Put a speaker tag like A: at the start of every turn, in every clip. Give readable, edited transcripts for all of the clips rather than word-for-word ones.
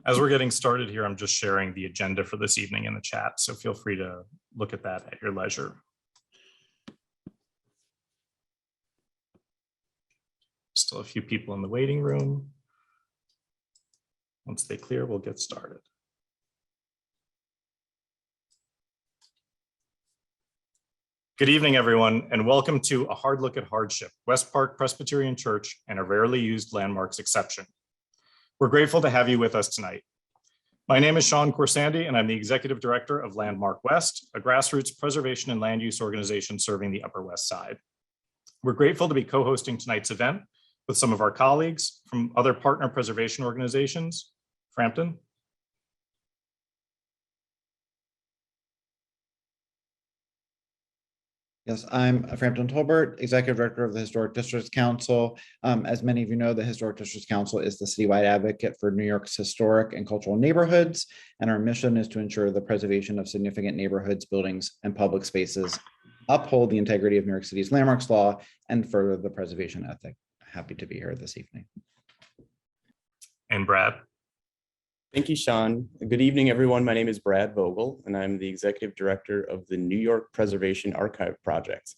A: As we're getting started here, I'm just sharing the agenda for this evening in the chat, so feel free to look at that at your leisure. Still a few people in the waiting room. Once they clear, we'll get started. Good evening, everyone, and welcome to A Hard Look at Hardship, West Park Presbyterian Church and a rarely used landmarks exception. We're grateful to have you with us tonight. My name is Sean Corsandi, and I'm the Executive Director of Landmark West, a grassroots preservation and land use organization serving the Upper West Side. We're grateful to be co-hosting tonight's event with some of our colleagues from other partner preservation organizations. Frampton.
B: Yes, I'm Frampton Tolbert, Executive Director of the Historic Districts Council. As many of you know, the Historic Districts Council is the citywide advocate for New York's historic and cultural neighborhoods, and our mission is to ensure the preservation of significant neighborhoods, buildings, and public spaces, uphold the integrity of New York City's landmarks law, and further the preservation ethic. Happy to be here this evening.
A: And Brad.
C: Thank you, Sean. Good evening, everyone. My name is Brad Vogel, and I'm the Executive Director of the New York Preservation Archive Project.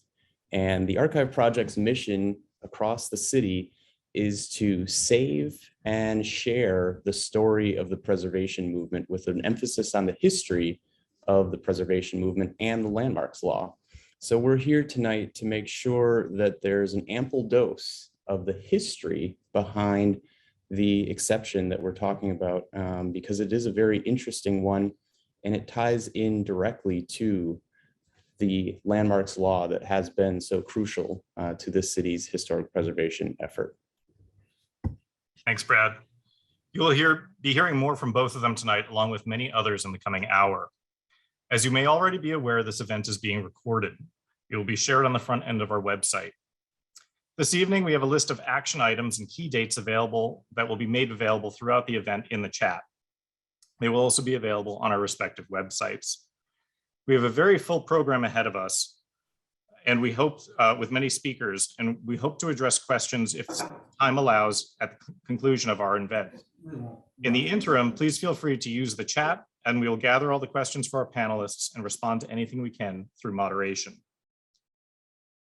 C: And the Archive Project's mission across the city is to save and share the story of the preservation movement with an emphasis on the history of the preservation movement and the landmarks law. So we're here tonight to make sure that there's an ample dose of the history behind the exception that we're talking about, because it is a very interesting one, and it ties in directly to the landmarks law that has been so crucial to this city's historic preservation effort.
A: Thanks, Brad. You will be hearing more from both of them tonight, along with many others in the coming hour. As you may already be aware, this event is being recorded. It will be shared on the front end of our website. This evening, we have a list of action items and key dates available that will be made available throughout the event in the chat. They will also be available on our respective websites. We have a very full program ahead of us, and we hope with many speakers, and we hope to address questions if time allows at the conclusion of our event. In the interim, please feel free to use the chat, and we will gather all the questions for our panelists and respond to anything we can through moderation.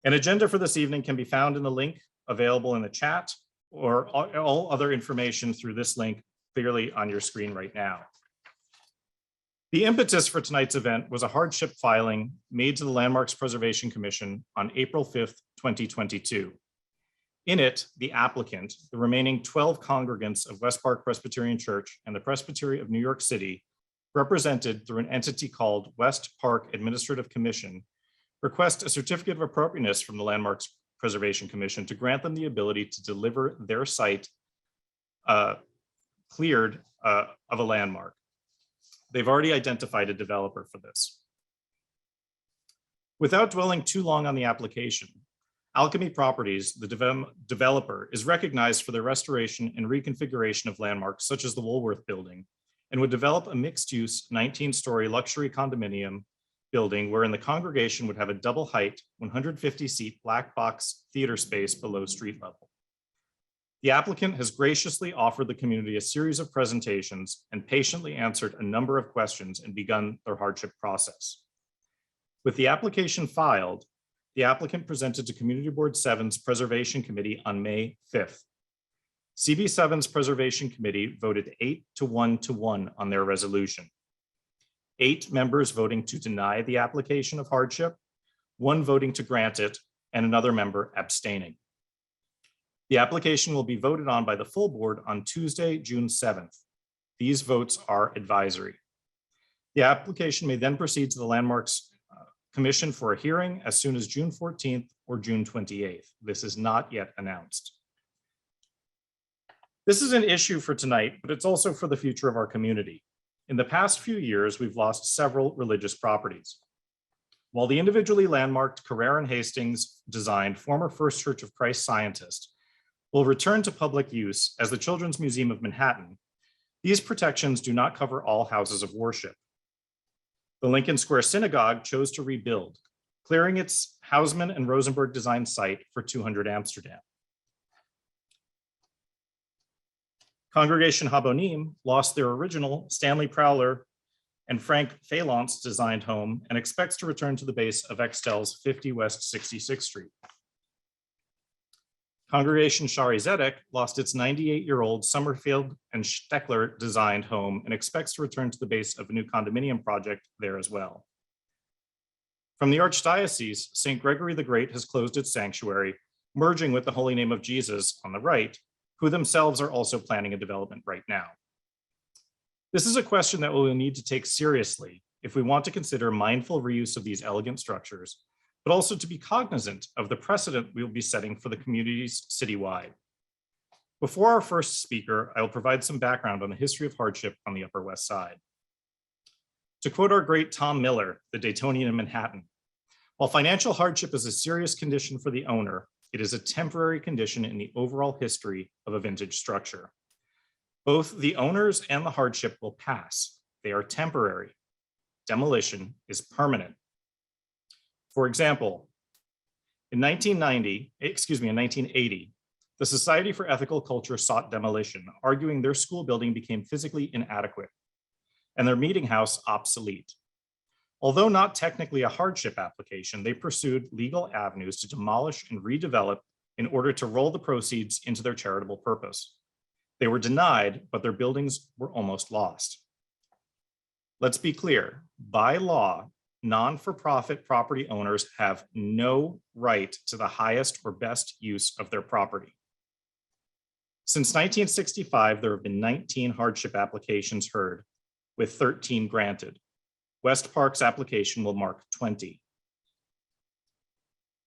A: An agenda for this evening can be found in the link available in the chat, or all other information through this link clearly on your screen right now. The impetus for tonight's event was a hardship filing made to the Landmarks Preservation Commission on April 5th, 2022. In it, the applicant, the remaining 12 congregants of West Park Presbyterian Church and the Presbytery of New York City, represented through an entity called West Park Administrative Commission, request a certificate of appropriateness from the Landmarks Preservation Commission to grant them the ability to deliver their site cleared of a landmark. They've already identified a developer for this. Without dwelling too long on the application, Alchemy Properties, the developer, is recognized for their restoration and reconfiguration of landmarks such as the Woolworth Building, and would develop a mixed-use 19-story luxury condominium building wherein the congregation would have a double height, 150-seat black box theater space below street level. The applicant has graciously offered the community a series of presentations and patiently answered a number of questions and begun their hardship process. With the application filed, the applicant presented to Community Board 7's Preservation Committee on May 5th. CB7's Preservation Committee voted 8-1-1 on their resolution. 8 members voting to deny the application of hardship, 1 voting to grant it, and another member abstaining. The application will be voted on by the full board on Tuesday, June 7th. These votes are advisory. The application may then proceed to the Landmarks Commission for a hearing as soon as June 14th or June 28th. This is not yet announced. This is an issue for tonight, but it's also for the future of our community. In the past few years, we've lost several religious properties. While the individually landmarked Carrere and Hastings designed former First Church of Christ Scientist will return to public use as the Children's Museum of Manhattan, these protections do not cover all houses of worship. The Lincoln Square Synagogue chose to rebuild, clearing its Hausmann and Rosenberg designed site for 200 Amsterdam. Congregation Habonim lost their original Stanley Prowler and Frank Phalance designed home and expects to return to the base of Extel's 50 West 66th Street. Congregation Shari Zedek lost its 98-year-old Summerfield and Steckler designed home and expects to return to the base of a new condominium project there as well. From the Archdiocese, St. Gregory the Great has closed its sanctuary, merging with the Holy Name of Jesus on the right, who themselves are also planning a development right now. This is a question that we will need to take seriously if we want to consider mindful reuse of these elegant structures, but also to be cognizant of the precedent we will be setting for the communities citywide. Before our first speaker, I will provide some background on the history of hardship on the Upper West Side. To quote our great Tom Miller, the Daytonian in Manhattan, while financial hardship is a serious condition for the owner, it is a temporary condition in the overall history of a vintage structure. Both the owners and the hardship will pass. They are temporary. Demolition is permanent. For example, in 1980, the Society for Ethical Culture sought demolition, arguing their school building became physically inadequate and their meeting house obsolete. Although not technically a hardship application, they pursued legal avenues to demolish and redevelop in order to roll the proceeds into their charitable purpose. They were denied, but their buildings were almost lost. Let's be clear, by law, non-for-profit property owners have no right to the highest or best use of their property. Since 1965, there have been 19 hardship applications heard, with 13 granted. West Park's application will mark 20.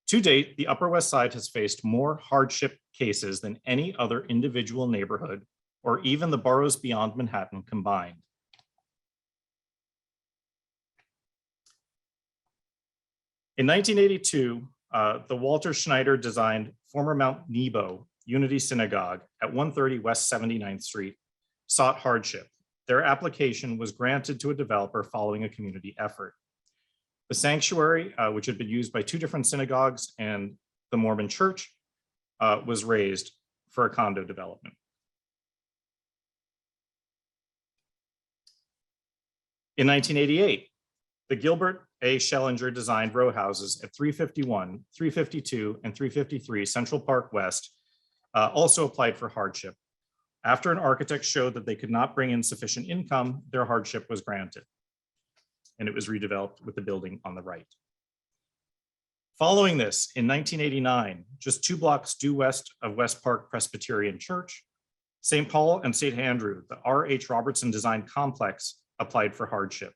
A: To date, the Upper West Side has faced more hardship cases than any other individual neighborhood or even the boroughs beyond Manhattan combined. In 1982, the Walter Schneider designed former Mount Nebo Unity Synagogue at 130 West 79th Street sought hardship. Their application was granted to a developer following a community effort. The sanctuary, which had been used by two different synagogues and the Mormon church, was raised for a condo development. In 1988, the Gilbert A. Schellinger designed row houses at 351, 352, and 353 Central Park West also applied for hardship. After an architect showed that they could not bring in sufficient income, their hardship was granted, and it was redeveloped with the building on the right. Following this, in 1989, just 2 blocks due west of West Park Presbyterian Church, St. Paul and St. Andrew, the R.H. Robertson designed complex, applied for hardship.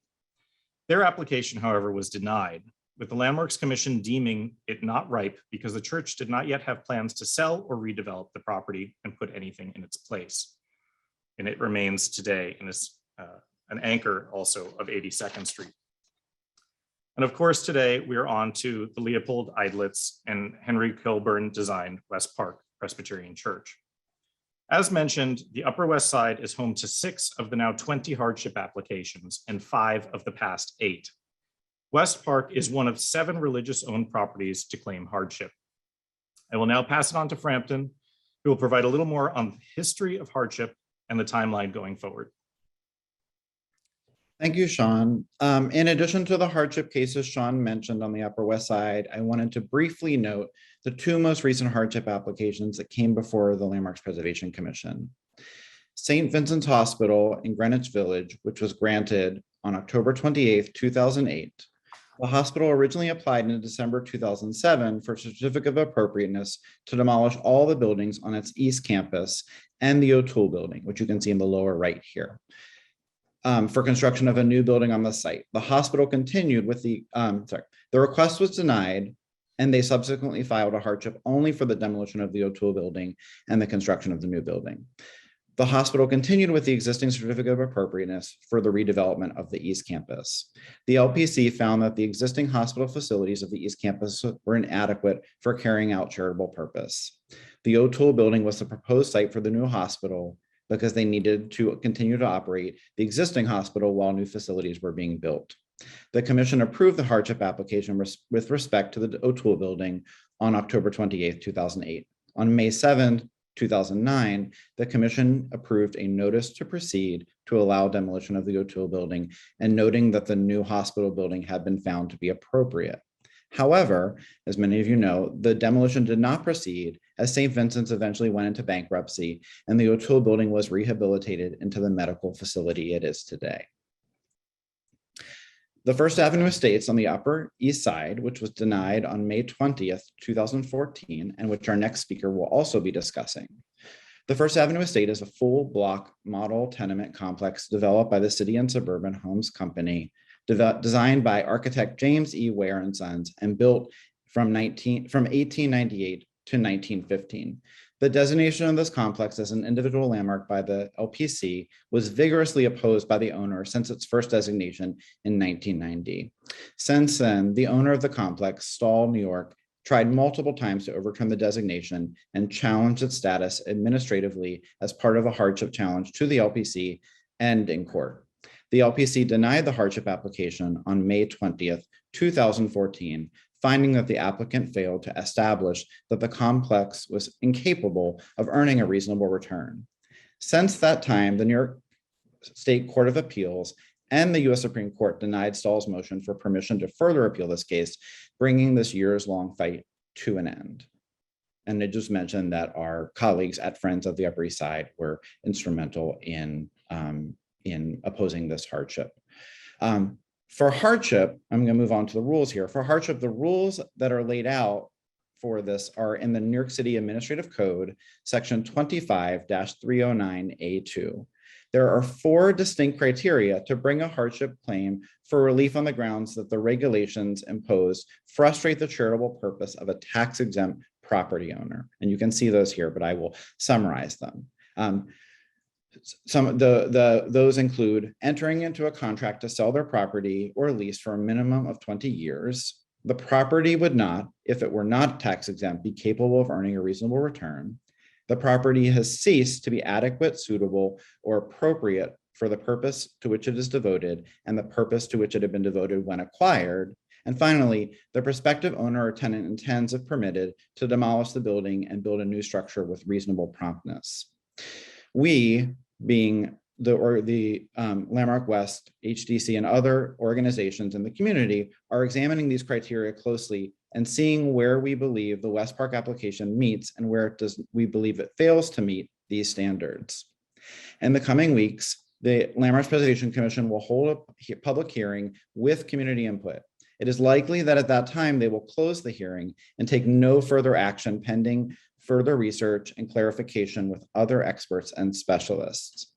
A: Their application, however, was denied, with the Landmarks Commission deeming it not ripe because the church did not yet have plans to sell or redevelop the property and put anything in its place. And it remains today and is an anchor also of 82nd Street. And of course, today we are on to the Leopold Eidlitz and Henry Kilburn designed West Park Presbyterian Church. As mentioned, the Upper West Side is home to 6 of the now 20 hardship applications and 5 of the past 8. West Park is one of 7 religious-owned properties to claim hardship. I will now pass it on to Frampton, who will provide a little more on the history of hardship and the timeline going forward.
B: Thank you, Sean. In addition to the hardship cases Sean mentioned on the Upper West Side, I wanted to briefly note the 2 most recent hardship applications that came before the Landmarks Preservation Commission. St. Vincent's Hospital in Greenwich Village, which was granted on October 28, 2008. The hospital originally applied in December 2007 for a certificate of appropriateness to demolish all the buildings on its east campus and the O'Toole building, which you can see in the lower right here, for construction of a new building on the site. The hospital continued with the request was denied, and they subsequently filed a hardship only for the demolition of the O'Toole building and the construction of the new building. The hospital continued with the existing certificate of appropriateness for the redevelopment of the East Campus. The LPC found that the existing hospital facilities of the East Campus were inadequate for carrying out charitable purpose. The O'Toole building was the proposed site for the new hospital because they needed to continue to operate the existing hospital while new facilities were being built. The commission approved the hardship application with respect to the O'Toole building on October 28, 2008. On May 7, 2009, the commission approved a notice to proceed to allow demolition of the O'Toole building and noting that the new hospital building had been found to be appropriate. However, as many of you know, the demolition did not proceed as St. Vincent's eventually went into bankruptcy and the O'Toole building was rehabilitated into the medical facility it is today. The First Avenue Estates on the Upper East Side, which was denied on May 20th, 2014, and which our next speaker will also be discussing. The First Avenue Estate is a full block model tenement complex developed by the City and Suburban Homes Company, designed by architect James E. Ware and Sons, and built from 1898 to 1915. The designation of this complex as an individual landmark by the LPC was vigorously opposed by the owner since its first designation in 1990. Since then, the owner of the complex, Stahl, New York, tried multiple times to overturn the designation and challenged its status administratively as part of a hardship challenge to the LPC and in court. The LPC denied the hardship application on May 20th, 2014, finding that the applicant failed to establish that the complex was incapable of earning a reasonable return. Since that time, the New York State Court of Appeals and the US Supreme Court denied Stahl's motion for permission to further appeal this case, bringing this years-long fight to an end. And I just mentioned that our colleagues at Friends of the Upper East Side were instrumental in opposing this hardship. For hardship, I'm going to move on to the rules here. For hardship, the rules that are laid out for this are in the New York City Administrative Code, section 25-309A2. There are 4 distinct criteria to bring a hardship claim for relief on the grounds that the regulations imposed frustrate the charitable purpose of a tax-exempt property owner. And you can see those here, but I will summarize them. Some of those include entering into a contract to sell their property or lease for a minimum of 20 years. The property would not, if it were not tax exempt, be capable of earning a reasonable return. The property has ceased to be adequate, suitable, or appropriate for the purpose to which it is devoted and the purpose to which it had been devoted when acquired. And finally, the prospective owner or tenant intends, if permitted, to demolish the building and build a new structure with reasonable promptness. We, being the Landmark West, HDC, and other organizations in the community, are examining these criteria closely and seeing where we believe the West Park application meets and where we believe it fails to meet these standards. In the coming weeks, the Landmarks Preservation Commission will hold a public hearing with community input. It is likely that at that time they will close the hearing and take no further action pending further research and clarification with other experts and specialists.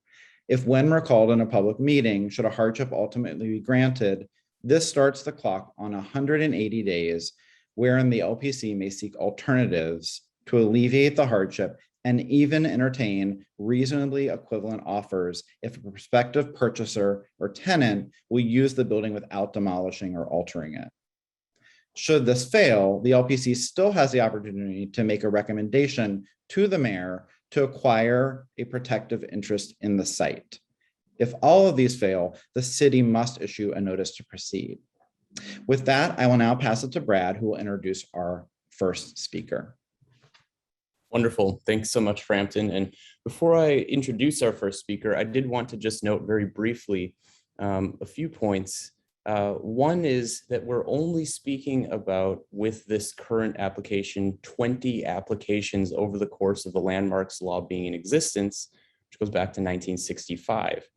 B: If when recalled in a public meeting, should a hardship ultimately be granted, this starts the clock on 180 days, wherein the LPC may seek alternatives to alleviate the hardship and even entertain reasonably equivalent offers if a prospective purchaser or tenant will use the building without demolishing or altering it. Should this fail, the LPC still has the opportunity to make a recommendation to the mayor to acquire a protective interest in the site. If all of these fail, the city must issue a notice to proceed. With that, I will now pass it to Brad, who will introduce our first speaker.
C: Wonderful. Thanks so much, Frampton. And before I introduce our first speaker, I did want to just note very briefly a few points. One is that we're only speaking about, with this current application, 20 applications over the course of the landmarks law being in existence, which goes back to 1965.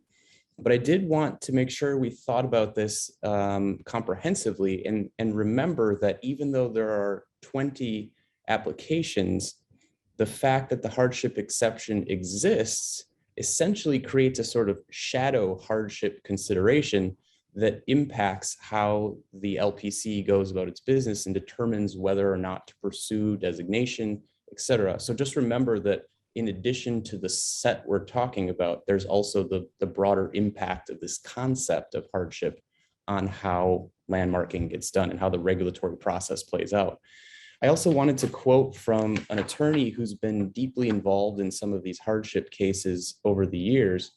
C: But I did want to make sure we thought about this comprehensively and remember that even though there are 20 applications, the fact that the hardship exception exists essentially creates a sort of shadow hardship consideration that impacts how the LPC goes about its business and determines whether or not to pursue designation, et cetera. So just remember that in addition to the set we're talking about, there's also the broader impact of this concept of hardship on how landmarking gets done and how the regulatory process plays out. I also wanted to quote from an attorney who's been deeply involved in some of these hardship cases over the years.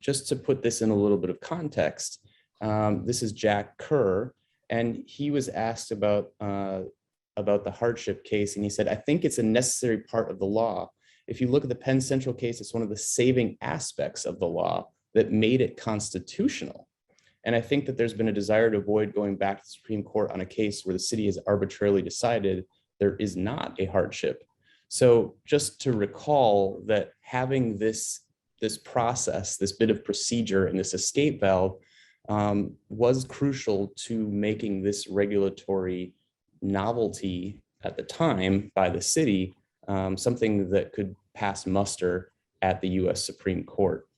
C: Just to put this in a little bit of context, this is Jack Kerr, and he was asked about the hardship case, and he said, "I think it's a necessary part of the law if you look at the Penn Central case, it's one of the saving aspects of the law that made it constitutional. And I think that there's been a desire to avoid going back to the Supreme Court on a case where the city has arbitrarily decided there is not a hardship. So just to recall that having this process, this bit of procedure and this escape valve was crucial to making this regulatory novelty at the time by the city something that could pass muster at the US Supreme Court.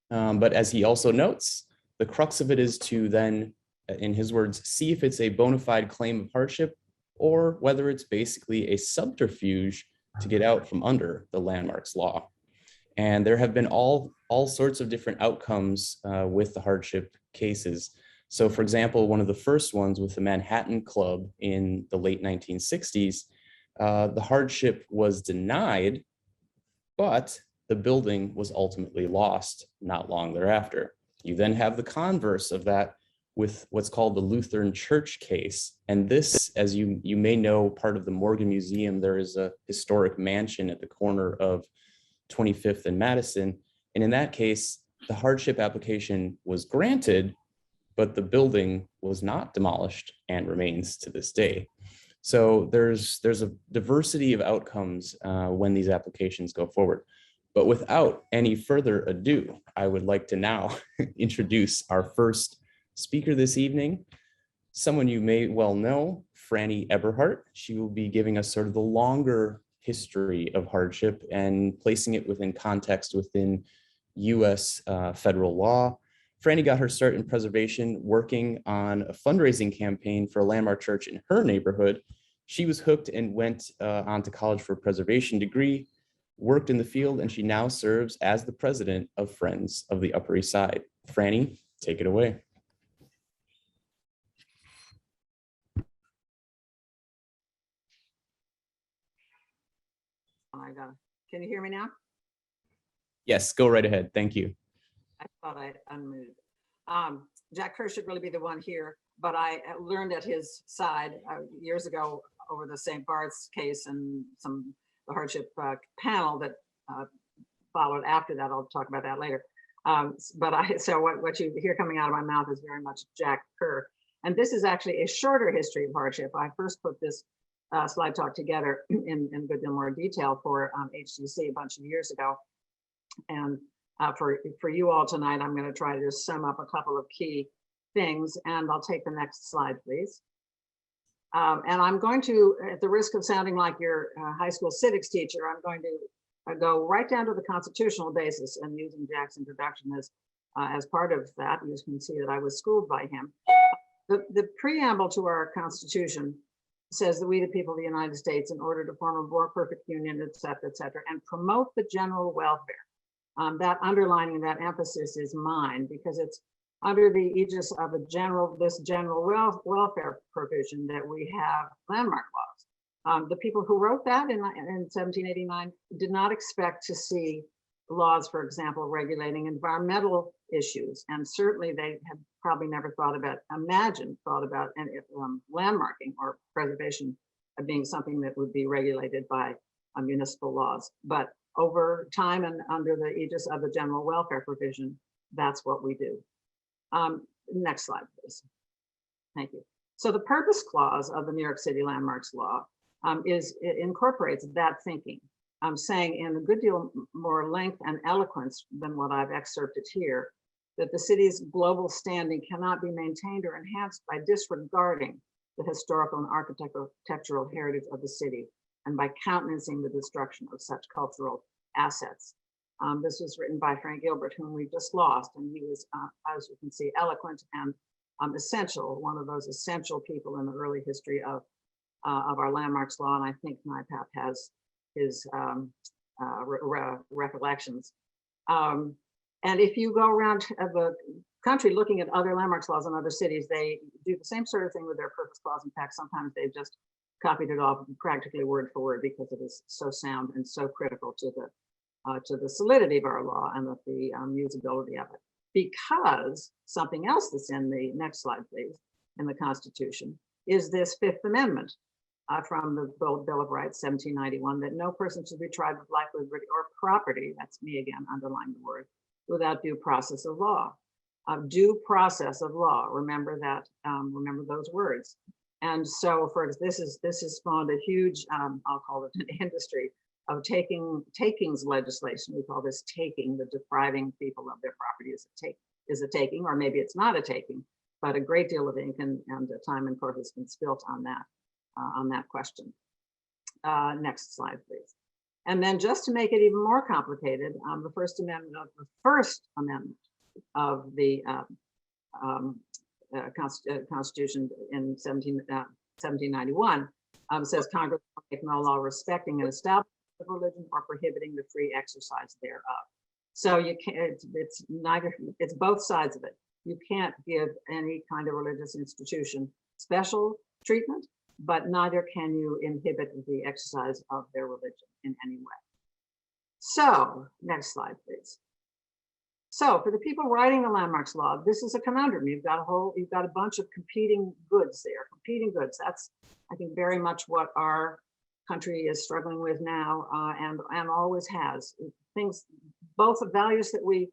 C: But as he also notes, the crux of it is to then, in his words, see if it's a bona fide claim of hardship or whether it's basically a subterfuge to get out from under the landmarks law. And there have been all sorts of different outcomes with the hardship cases. So for example, one of the first ones with the Manhattan Club in the late 1960s, the hardship was denied, but the building was ultimately lost not long thereafter. You then have the converse of that with what's called the Lutheran Church case. And this, as you may know, part of the Morgan Museum, there is a historic mansion at the corner of 25th and Madison. And in that case, the hardship application was granted, but the building was not demolished and remains to this day. So there's a diversity of outcomes when these applications go forward. But without any further ado, I would like to now introduce our first speaker this evening, someone you may well know, Franny Eberhardt. She will be giving us sort of the longer history of hardship and placing it within context within US federal law. Franny got her start in preservation working on a fundraising campaign for a landmark church in her neighborhood. She was hooked and went on to college for a preservation degree, worked in the field, and she now serves as the president of Friends of the Upper East Side. Franny, take it away.
D: Can you hear me now?
C: Yes, go right ahead. Thank you.
D: I thought I'd unmuted. Jack Kerr should really be the one here, but I learned at his side years ago over the St. Bart's case and the hardship panel that followed after that. I'll talk about that later. So what you hear coming out of my mouth is very much Jack Kerr. And this is actually a shorter history of hardship. I first put this slide talk together in a good deal more detail for HCC a bunch of years ago. And for you all tonight, I'm going to try to just sum up a couple of key things, and I'll take the next slide, please. And I'm going to, at the risk of sounding like your high school civics teacher, I'm going to go right down to the constitutional basis and using Jack's introduction as part of that. You can see that I was schooled by him. The preamble to our Constitution says that we, the people of the United States, in order to form a more perfect union, et cetera, and promote the general welfare. That underlining that emphasis is mine because it's under the aegis of this general welfare provision that we have landmark laws. The people who wrote that in 1789 did not expect to see laws, for example, regulating environmental issues, and certainly they had probably never thought about landmarking or preservation being something that would be regulated by municipal laws. But over time and under the aegis of the general welfare provision, that's what we do. Next slide, please. Thank you. So the purpose clause of the New York City Landmarks Law incorporates that thinking. I'm saying in a good deal more length and eloquence than what I've excerpted here, that the city's global standing cannot be maintained or enhanced by disregarding the historical and architectural heritage of the city and by countenancing the destruction of such cultural assets. This was written by Frank Gilbert, whom we just lost, and he was, as you can see, eloquent and essential, one of those essential people in the early history of our landmarks law, and I think NIPAP has his recollections. And if you go around the country looking at other landmarks laws in other cities, they do the same sort of thing with their purpose clause. In fact, sometimes they've just copied it off practically word for word because it is so sound and so critical to the solidity of our law and the usability of it. Because something else that's in the next slide, please, in the Constitution, is this Fifth Amendment. from the Bill of Rights, 1791, that no person should be tried with life, liberty, or property, that's me again, underline the word, without due process of law. Due process of law, remember that, remember those words. And so this has spawned a huge, I'll call it an industry of takings legislation. We call this taking, the depriving people of their property is a taking, or maybe it's not a taking, but a great deal of ink and time in court has been spilt on that question. Next slide, please. And then just to make it even more complicated, the First Amendment of the Constitution in 1791 says Congress will make no law respecting an establishment of religion or prohibiting the free exercise thereof. So you can't, it's both sides of it. You can't give any kind of religious institution special treatment, but neither can you inhibit the exercise of their religion in any way. So next slide, please. So for the people writing the landmarks law, this is a conundrum. You've got a bunch of competing goods there, That's, I think, very much what our country is struggling with now, and always has. Things, both the values that we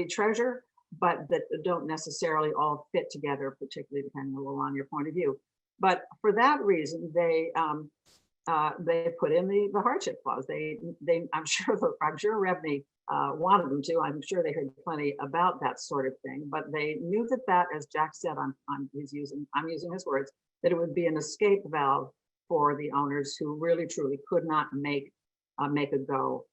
D: treasure, but that don't necessarily all fit together, particularly depending a little on your point of view. But for that reason, they put in the hardship clause. I'm sure Revney wanted them to. I'm sure they heard plenty about that sort of thing, but they knew that, as Jack said, I'm using his words, that it would be an escape valve for the owners who really truly could not make a go.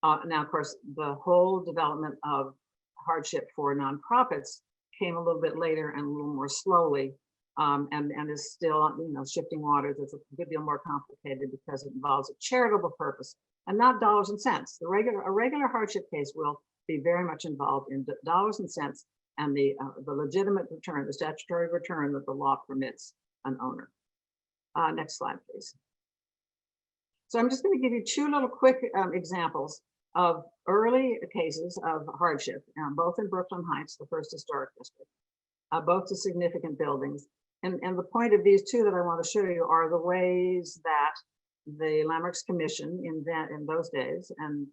D: Now, of course, the whole development of hardship for nonprofits came a little bit later and a little more slowly, and is still, shifting waters. It's a good deal more complicated because it involves a charitable purpose and not dollars and cents. A regular hardship case will be very much involved in dollars and cents and the legitimate return, the statutory return that the law permits an owner. Next slide, please. So I'm just going to give you two little quick examples of early cases of hardship, both in Brooklyn Heights, the first historic district, both to significant buildings. And the point of these two that I want to show you are the ways that the Landmarks Commission in those days, and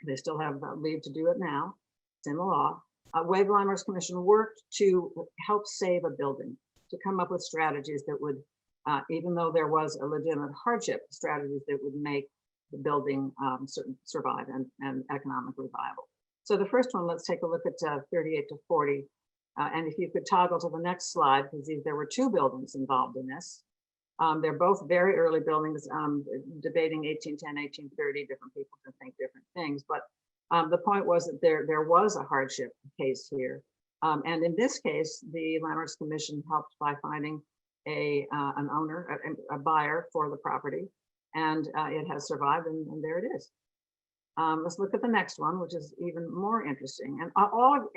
D: they still have leave to do it now, it's in the law, way the Landmarks Commission worked to help save a building, to come up with strategies that would, even though there was a legitimate hardship, strategies that would make the building survive and economically viable. So the first one, let's take a look at 38 to 40. And if you could toggle to the next slide, because there were two buildings involved in this. They're both very early buildings, debating 1810, 1830, different people can think different things. But the point was that there was a hardship case here. And in this case, the Landmarks Commission helped by finding an owner, a buyer for the property. And it has survived, and there it is. Let's look at the next one, which is even more interesting. And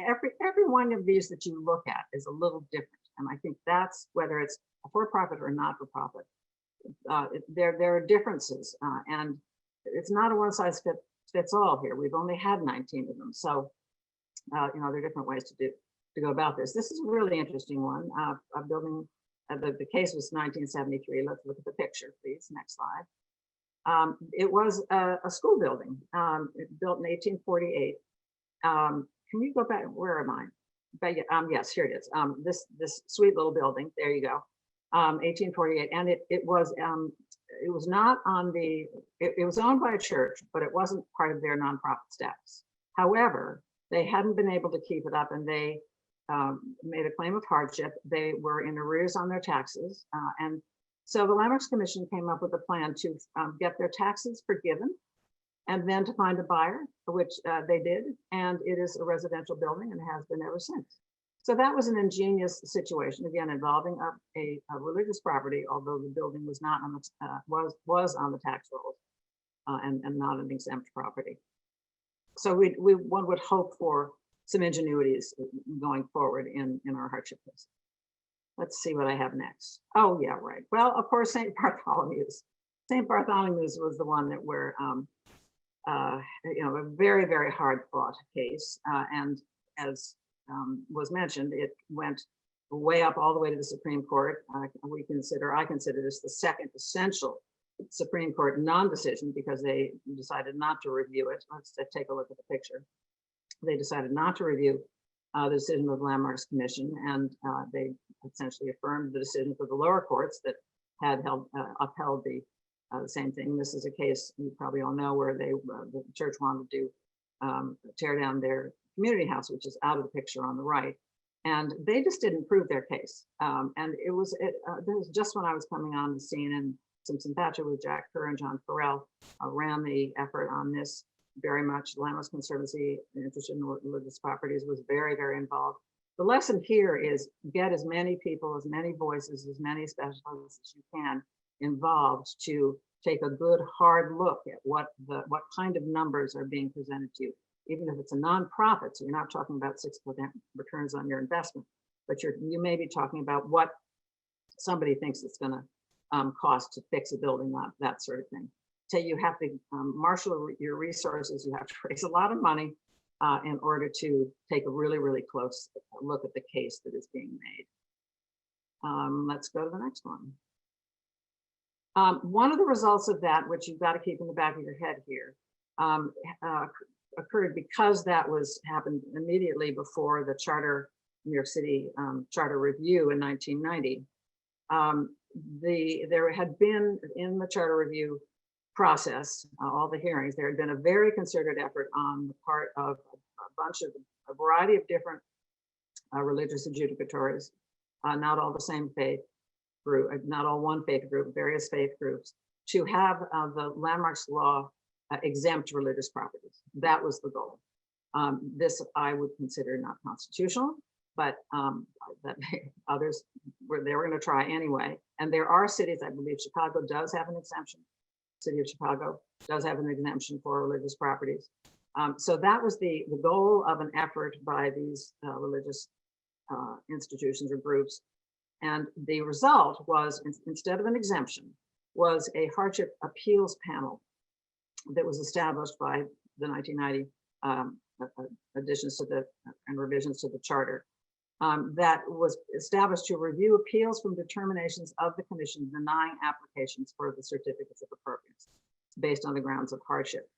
D: every one of these that you look at is a little different. And I think that's whether it's a for-profit or not for-profit. There are differences, and it's not a one-size-fits-all here. We've only had 19 of them, so there are different ways to go about this. This is a really interesting one. A building. The case was 1973. Let's look at the picture, please. Next slide. It was a school building built in 1848. Can you go back? Where am I? Yes, here it is. This sweet little building. There you go. 1848, and it was not on the. It was owned by a church, but it wasn't part of their nonprofit status. However, they hadn't been able to keep it up, and they made a claim of hardship. They were in arrears on their taxes, and so the Landmarks Commission came up with a plan to get their taxes forgiven, and then to find a buyer, which they did, and it is a residential building and has been ever since. So that was an ingenious situation, again involving a religious property, although the building was not on the was on the tax rolls and not an exempt property. So one would hope for some ingenuities going forward in our hardship case. Let's see what I have next. Oh yeah, right. Well, of course, St. Bartholomew's. St. Bartholomew's was the one that where a very, very hard fought case, and as was mentioned, it went way up all the way to the Supreme Court. I consider this the second essential Supreme Court non-decision because they decided not to review it. Let's take a look at the picture. They decided not to review the decision of the Landmarks Commission, and they essentially affirmed the decision for the lower courts that had upheld the same thing. This is a case you probably all know where the church wanted to tear down their community house, which is out of the picture on the right. And they just didn't prove their case. And it was just when I was coming on the scene, and Simpson Thatcher with Jack Kerr and John Farrell ran the effort on this very much. The Landmarks Conservancy, interested in religious properties, was very, very involved. The lesson here is get as many people, as many voices, as many specialists as you can involved to take a good hard look at what kind of numbers are being presented to you. Even if it's a nonprofit, so you're not talking about 6% returns on your investment, but you may be talking about what somebody thinks it's going to cost to fix a building, that sort of thing. So you have to marshal your resources. You have to raise a lot of money in order to take a really, really close look at the case that is being made. Let's go to the next one. One of the results of that, which you've got to keep in the back of your head here, occurred because that happened immediately before the New York City charter review in 1990. There had been in the charter review process, all the hearings, there had been a very concerted effort on the part of a variety of different religious adjudicatories, not all the same faith group, not all one faith group, various faith groups, to have the landmarks law exempt religious properties. That was the goal. This I would consider not constitutional, but that others were going to try anyway. And there are cities, I believe Chicago does have an exemption. City of Chicago does have an exemption for religious properties. So that was the goal of an effort by these religious institutions or groups. And the result was, instead of an exemption, was a hardship appeals panel that was established by the 1990 additions to and revisions to the charter. That was established to review appeals from determinations of the commission denying applications for the certificates of appropriateness based on the grounds of hardship.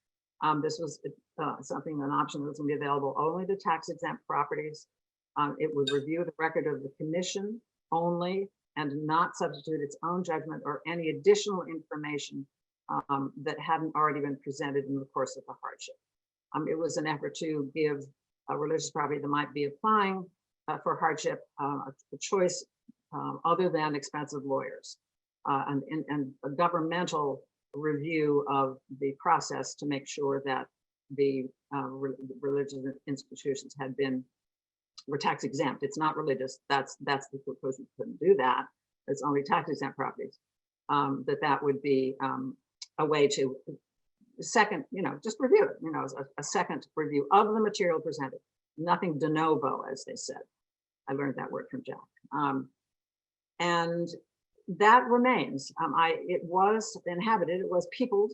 D: This was an option that was going to be available only to tax exempt properties. It would review the record of the commission only and not substitute its own judgment or any additional information that hadn't already been presented in the course of the hardship. It was an effort to give a religious property that might be applying for hardship a choice other than expensive lawyers and a governmental review of the process to make sure that the religious institutions were tax exempt. It's not religious. That's the conclusion. Couldn't do that. It's only tax exempt properties. That would be a way to second, just review it. A second review of the material presented. Nothing de novo, as they said. I learned that word from Jack. And that remains. It was inhabited. It was peopled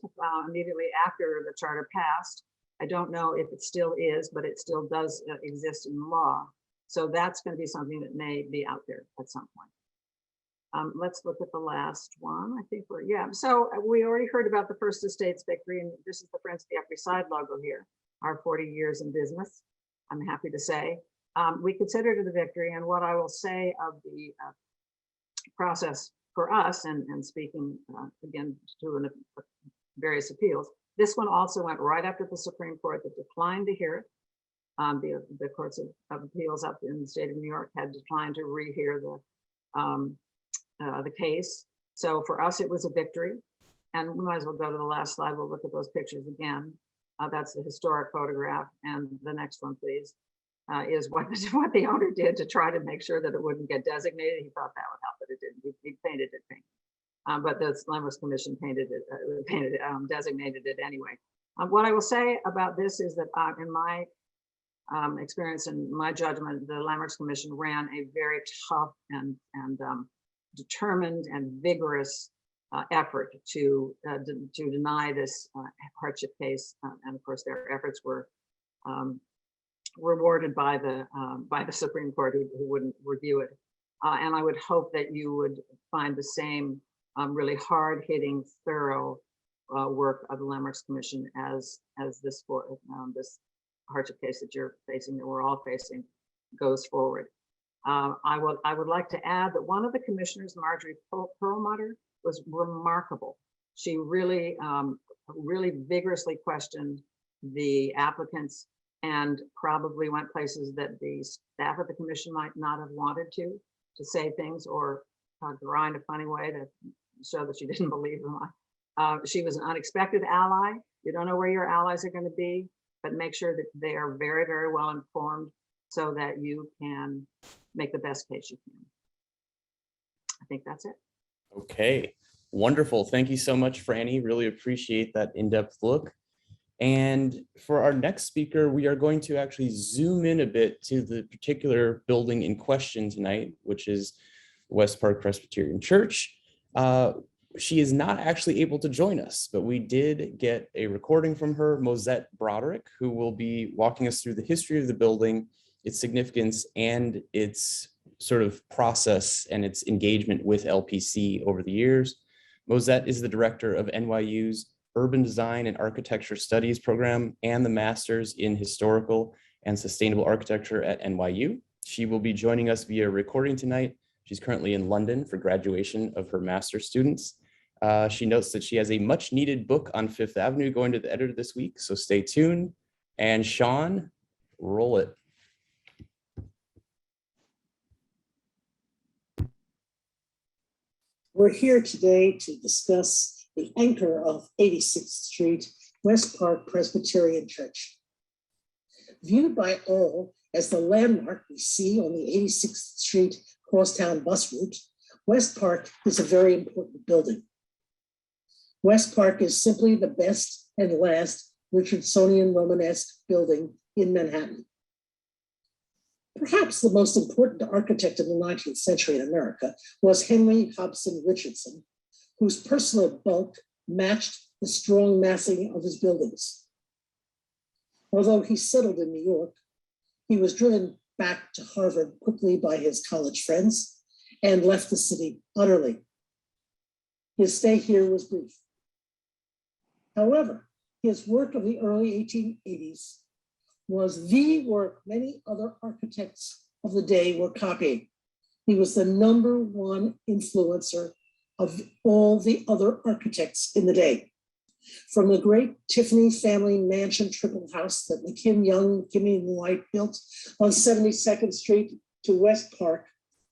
D: immediately after the charter passed. I don't know if it still is, but it still does exist in law. So that's going to be something that may be out there at some point. Let's look at the last one. I think so we already heard about the First Estates victory, and this is the Friends of the Upper Side logo here, our 40 years in business, I'm happy to say. We considered it a victory, and what I will say of the process for us, and speaking again to various appeals, this one also went right after the Supreme Court that declined to hear it. The courts of appeals up in the state of New York had declined to rehear the case. So for us, it was a victory. And we might as well go to the last slide. We'll look at those pictures again. That's the historic photograph. And the next one, please, is what the owner did to try to make sure that it wouldn't get designated. He thought that would help, but it didn't. He painted it pink. But the Landmarks Commission designated it anyway. What I will say about this is that in my experience and my judgment, the Landmarks Commission ran a very tough and determined and vigorous effort to deny this hardship case, and of course their efforts were rewarded by the Supreme Court, who wouldn't review it And I would hope that you would find the same really hard-hitting, thorough work of the Landmarks Commission as this this hardship case that you're facing, that we're all facing, goes forward. I would like to add that one of the commissioners, Marjorie Perlmutter, was remarkable. She really really vigorously questioned the applicants and probably went places that the staff of the commission might not have wanted to say things or grind a funny way to show that she didn't believe them. She was an unexpected ally. You don't know where your allies are going to be, but make sure that they are very, very well informed so that you can make the best case you can. I think that's it.
C: Okay, wonderful. Thank you so much, Franny. Really appreciate that in-depth look. And for our next speaker, we are going to actually zoom in a bit to the particular building in question tonight, which is West Park Presbyterian Church. She is not actually able to join us, but we did get a recording from her, Mosette Broderick, who will be walking us through the history of the building, its significance, and its sort of process and its engagement with LPC over the years. Mosette is the director of NYU's Urban Design and Architecture Studies program and the Masters in Historical and Sustainable Architecture at NYU. She will be joining us via recording tonight. She's currently in London for graduation of her master's students. She notes that she has a much needed book on Fifth Avenue going to the editor this week, so stay tuned. And Sean, roll it.
E: We're here today to discuss the anchor of 86th Street, West Park Presbyterian Church. Viewed by all as the landmark we see on the 86th Street crosstown bus route, West Park is a very important building. West Park is simply the best and last Richardsonian Romanesque building in Manhattan. Perhaps the most important architect in the 19th century in America was Henry Hobson Richardson, whose personal bulk matched the strong massing of his buildings. Although he settled in New York, he was driven back to Harvard quickly by his college friends and left the city utterly. His stay here was brief. However, his work of the early 1880s was the work many other architects of the day were copying. He was the #1 influencer of all the other architects in the day. From the great Tiffany family mansion triple house that McKim Young, McKinney and White built on 72nd Street to West Park,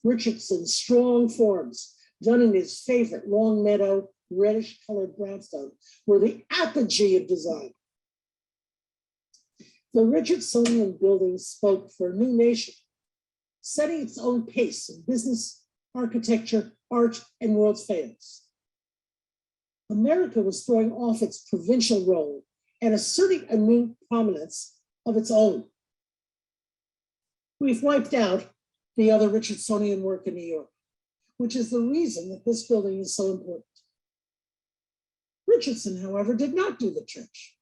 E: Richardson's strong forms, done in his favorite Long Meadow, reddish colored brownstone, were the apogee of design. The Richardsonian building spoke for a new nation, setting its own pace in business, architecture, art, and world fairs. America was throwing off its provincial role and asserting a new prominence of its own. We've wiped out the other Richardsonian work in New York, which is the reason that this building is so important. Richardson, however, did not do the church.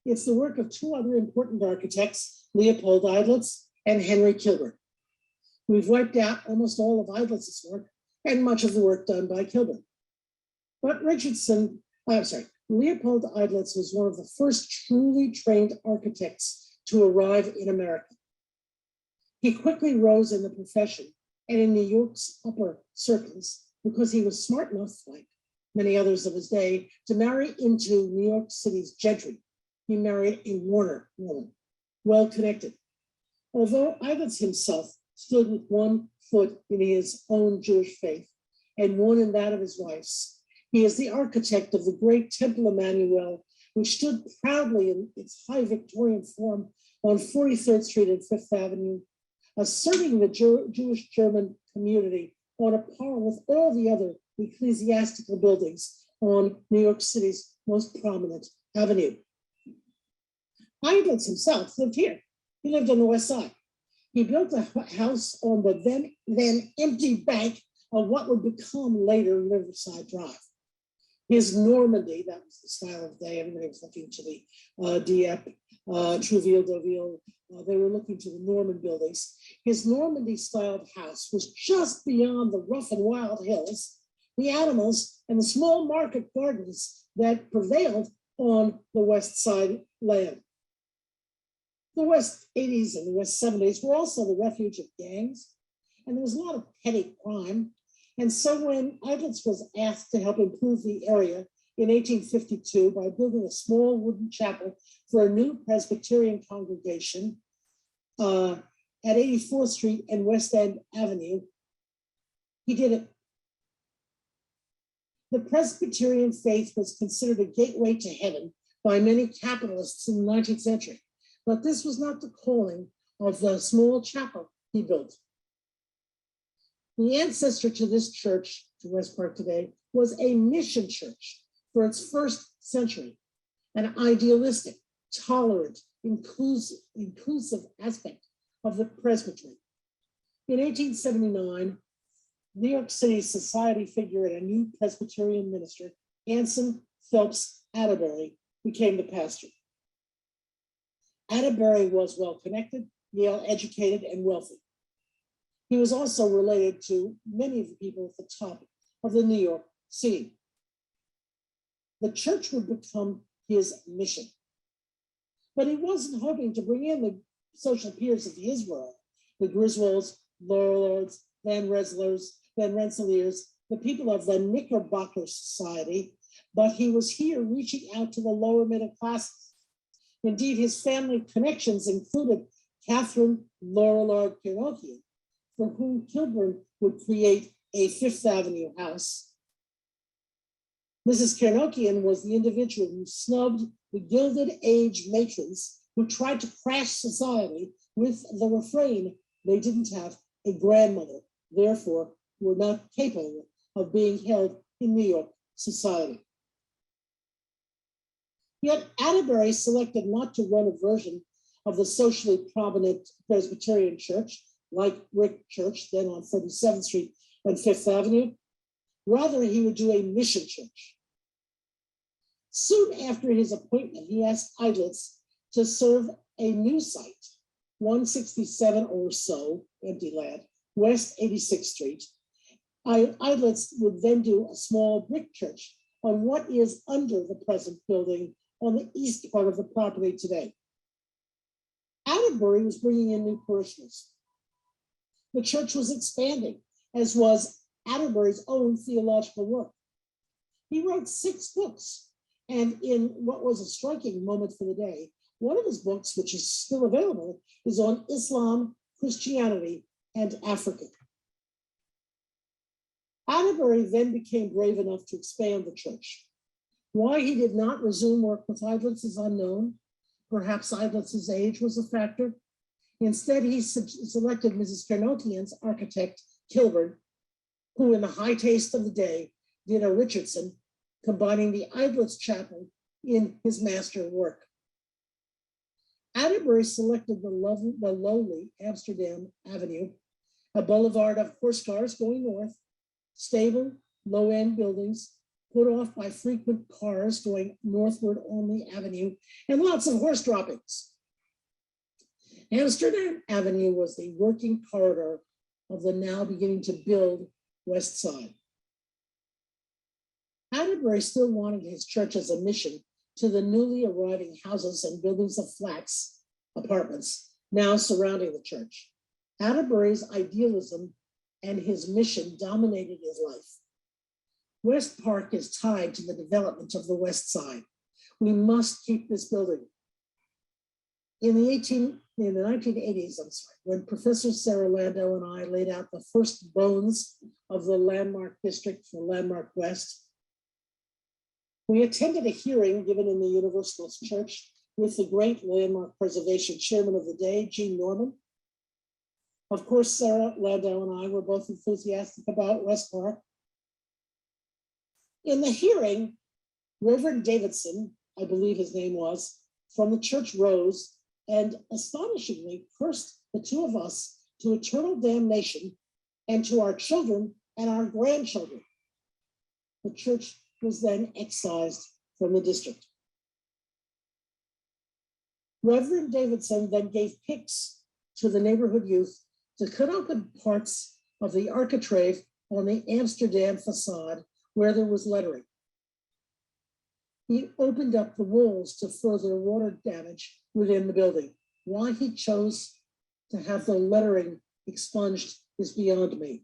E: It's the work of two other important architects, Leopold Eidlitz and Henry Kilburn. We've wiped out almost all of Eidlitz's work and much of the work done by Kilburn. But Leopold Eidlitz was one of the first truly trained architects to arrive in America. He quickly rose in the profession and in New York's upper circles because he was smart enough, like many others of his day, to marry into New York City's gentry. He married a Warner woman, well-connected. Although Eidlitz himself stood with one foot in his own Jewish faith and one in that of his wife's, he is the architect of the great Temple Emmanuel, which stood proudly in its high Victorian form on 43rd Street and Fifth Avenue, asserting the Jewish German community on a par with all the other ecclesiastical buildings on New York City's most prominent avenue. Eidlitz himself lived here. He lived on the West Side. He built a house on the then empty bank of what would become later Riverside Drive. His Normandy, that was the style of the day. Everybody was looking to the Dieppe, Trouville, Deauville, They were looking to the Norman buildings. His Normandy-styled house was just beyond the rough and wild hills, the animals, and the small market gardens that prevailed on the West Side land. The West 80s and the West 70s were also the refuge of gangs, and there was a lot of petty crime. And so when Idlitz was asked to help improve the area in 1852 by building a small wooden chapel for a new Presbyterian congregation at 84th Street and West End Avenue, he did it. The Presbyterian faith was considered a gateway to heaven by many capitalists in the 19th century, but this was not the calling of the small chapel he built. The ancestor to this church, to West Park today, was a mission church for its first century, an idealistic, tolerant, inclusive aspect of the presbytery. In 1879, New York City society figure and a new Presbyterian minister, Anson Phelps Atterbury, became the pastor. Atterbury was well-connected, Yale educated, and wealthy. He was also related to many of the people at the top of the New York scene. The church would become his mission. But he wasn't hoping to bring in the social peers of his world, the Griswolds, Lorillords, Van Rensselaers, the people of the Knickerbocker Society, but he was here reaching out to the lower middle classes. Indeed, his family connections included Catherine Lorillard Kerokian, for whom Kilburn would create a Fifth Avenue house. Mrs. Kerokian was the individual who snubbed the Gilded Age matrons who tried to crash society with the refrain, they didn't have a grandmother, therefore were not capable of being held in New York society. Yet Atterbury selected not to run a version of the socially prominent Presbyterian Church, like Rick Church, then on 37th Street and Fifth Avenue. Rather, he would do a mission church. Soon after his appointment, he asked Idlitz to serve a new site, 167 or so, empty land, West 86th Street. Idlitz would then do a small brick church on what is under the present building on the east part of the property today. Atterbury was bringing in new parishioners. The church was expanding, as was Atterbury's own theological work. He wrote 6 books, and in what was a striking moment for the day, one of his books, which is still available, is on Islam, Christianity, and Africa. Atterbury then became brave enough to expand the church. Why he did not resume work with Idlitz is unknown. Perhaps Idlitz's age was a factor. Instead, he selected Mrs. Kerokian's architect, Kilburn, who in the high taste of the day did a Richardson, combining the Idlitz chapel in his master work. Atterbury selected the lowly Amsterdam Avenue, a boulevard of horse cars going north, stable, low-end buildings, put off by frequent cars going northward on the avenue, and lots of horse droppings. Amsterdam Avenue was the working corridor of the now beginning to build West Side. Atterbury still wanted his church as a mission to the newly arriving houses and buildings of flats, apartments, now surrounding the church. Atterbury's idealism and his mission dominated his life. West Park is tied to the development of the West Side. We must keep this building. In the 1980s, when Professor Sarah Landau and I laid out the first bones of the Landmark District for Landmark West, we attended a hearing given in the Universalist Church with the great landmark preservation chairman of the day, Gene Norman. Of course, Sarah Landau and I were both enthusiastic about West Park. In the hearing, Reverend Davidson, I believe his name was, from the church rose and astonishingly cursed the two of us to eternal damnation and to our children and our grandchildren. The church was then excised from the district. Reverend Davidson then gave picks to the neighborhood youth to cut open parts of the architrave on the Amsterdam facade where there was lettering. He opened up the walls to further water damage within the building. Why he chose to have the lettering expunged is beyond me.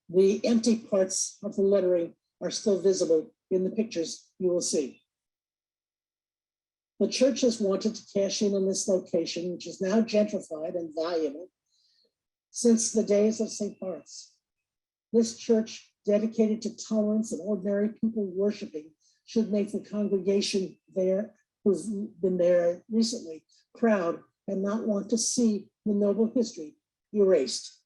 E: The empty parts of the lettering are still visible in the pictures you will see. The church has wanted to cash in on this location, which is now gentrified and valuable, since the days of St. Bart's. This church, dedicated to tolerance and ordinary people worshiping, should make the congregation there, who's been there recently, proud and not want to see the noble history erased.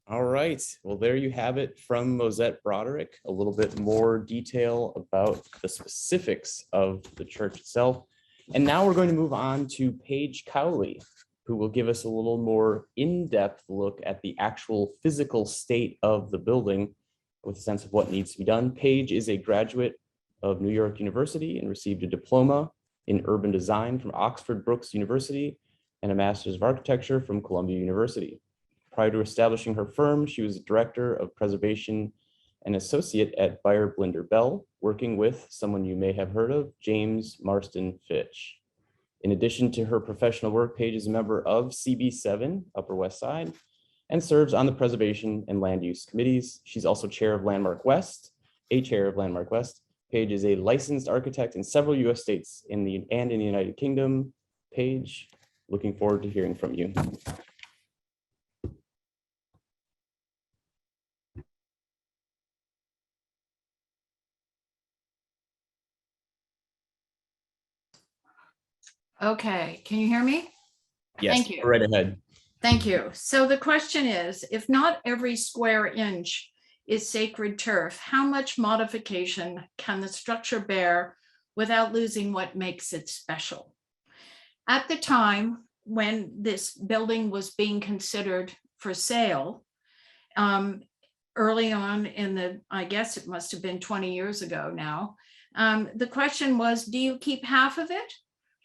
C: All right, well, there you have it from Mosette Broderick, a little bit more detail about the specifics of the church itself. And now we're going to move on to Paige Cowley, who will give us a little more in-depth look at the actual physical state of the building with a sense of what needs to be done. Paige is a graduate of New York University and received a diploma in urban design from Oxford Brookes University and a master's of architecture from Columbia University. Prior to establishing her firm, she was director of preservation and associate at Beyer Blinder Bell, working with someone you may have heard of, James Marston Fitch. In addition to her professional work, Paige is a member of CB7, Upper West Side, and serves on the preservation and land use committees. She's also chair of Landmark West, Paige is a licensed architect in several US states and in the United Kingdom. Paige, looking forward to hearing from you.
F: Okay, can you hear me?
C: Yes,
F: Thank you.
C: go right ahead.
F: Thank you. So the question is, if not every square inch is sacred turf, how much modification can the structure bear without losing what makes it special? At the time when this building was being considered for sale, early on in the, I guess it must have been 20 years ago now, the question was, do you keep half of it?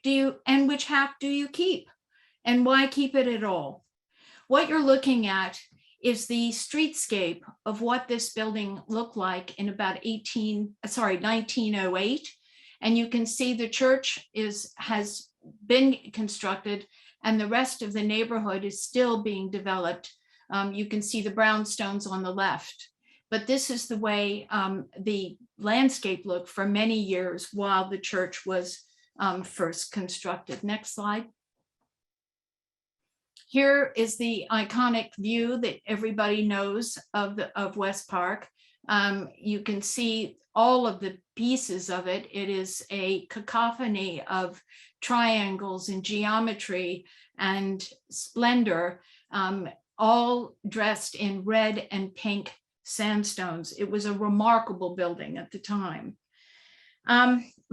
F: And which half do you keep? And why keep it at all? What you're looking at is the streetscape of what this building looked like in about 1908. And you can see the church has been constructed and the rest of the neighborhood is still being developed. You can see the brownstones on the left. But this is the way the landscape looked for many years while the church was first constructed. Next slide. Here is the iconic view that everybody knows of West Park. You can see all of the pieces of it. It is a cacophony of triangles and geometry and splendor, all dressed in red and pink sandstones. It was a remarkable building at the time.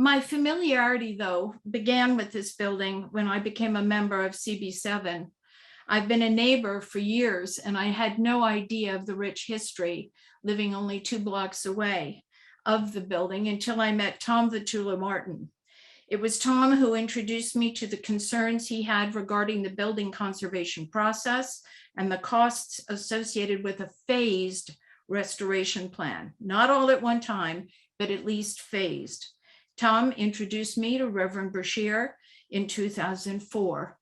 F: My familiarity, though, began with this building when I became a member of CB7. I've been a neighbor for years, and I had no idea of the rich history, living only 2 blocks away of the building, until I met Tom Vitula Martin. It was Tom who introduced me to the concerns he had regarding the building conservation process and the costs associated with a phased restoration plan, not all at one time, but at least phased. Tom introduced me to Reverend Brashear in 2004.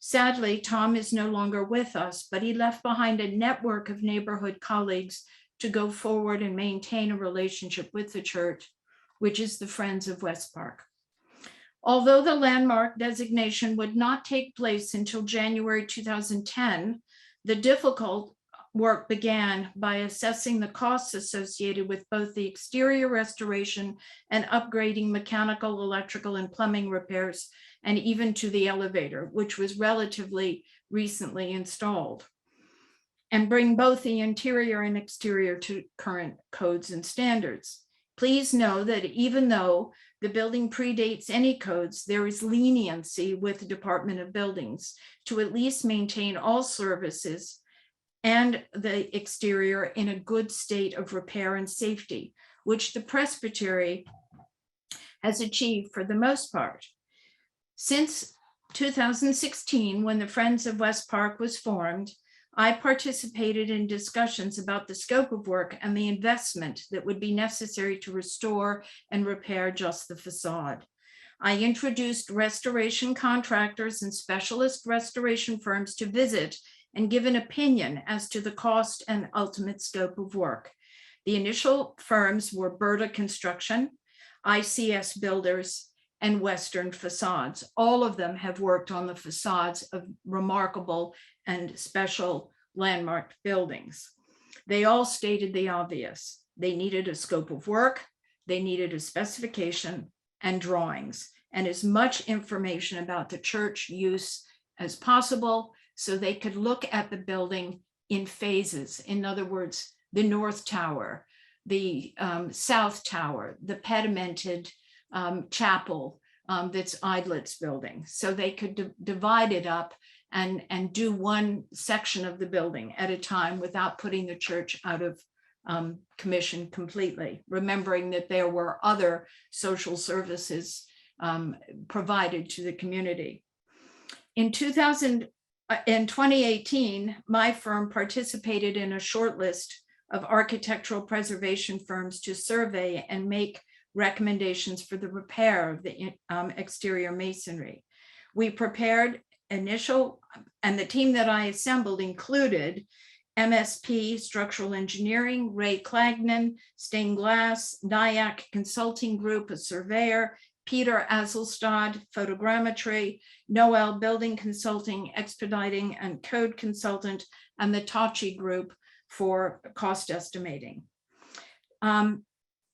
F: Sadly, Tom is no longer with us, but he left behind a network of neighborhood colleagues to go forward and maintain a relationship with the church, which is the Friends of West Park. Although the landmark designation would not take place until January 2010, the difficult work began by assessing the costs associated with both the exterior restoration and upgrading mechanical, electrical, and plumbing repairs, and even to the elevator, which was relatively recently installed, and bring both the interior and exterior to current codes and standards. Please know that even though the building predates any codes, there is leniency with the Department of Buildings to at least maintain all services and the exterior in a good state of repair and safety, which the presbytery has achieved for the most part. Since 2016, when the Friends of West Park was formed, I participated in discussions about the scope of work and the investment that would be necessary to restore and repair just the facade. I introduced restoration contractors and specialist restoration firms to visit and give an opinion as to the cost and ultimate scope of work. The initial firms were Berta Construction, ICS Builders, and Western Facades. All of them have worked on the facades of remarkable and special landmark buildings. They all stated the obvious. They needed a scope of work, they needed a specification and drawings, and as much information about the church use as possible so they could look at the building in phases. In other words, the North Tower, the South Tower, the pedimented chapel that's Eidlet's building. So they could divide it up and do one section of the building at a time without putting the church out of commission completely, remembering that there were other social services provided to the community. In 2018, my firm participated in a short list of architectural preservation firms to survey and make recommendations for the repair of the exterior masonry. We prepared initial, and the team that I assembled included MSP Structural Engineering, Ray Clagnan, Stained Glass, Nyack Consulting Group, a surveyor, Peter Azelstad, Photogrammetry, Noel Building Consulting, Expediting and Code Consultant, and the Tachi Group for cost estimating.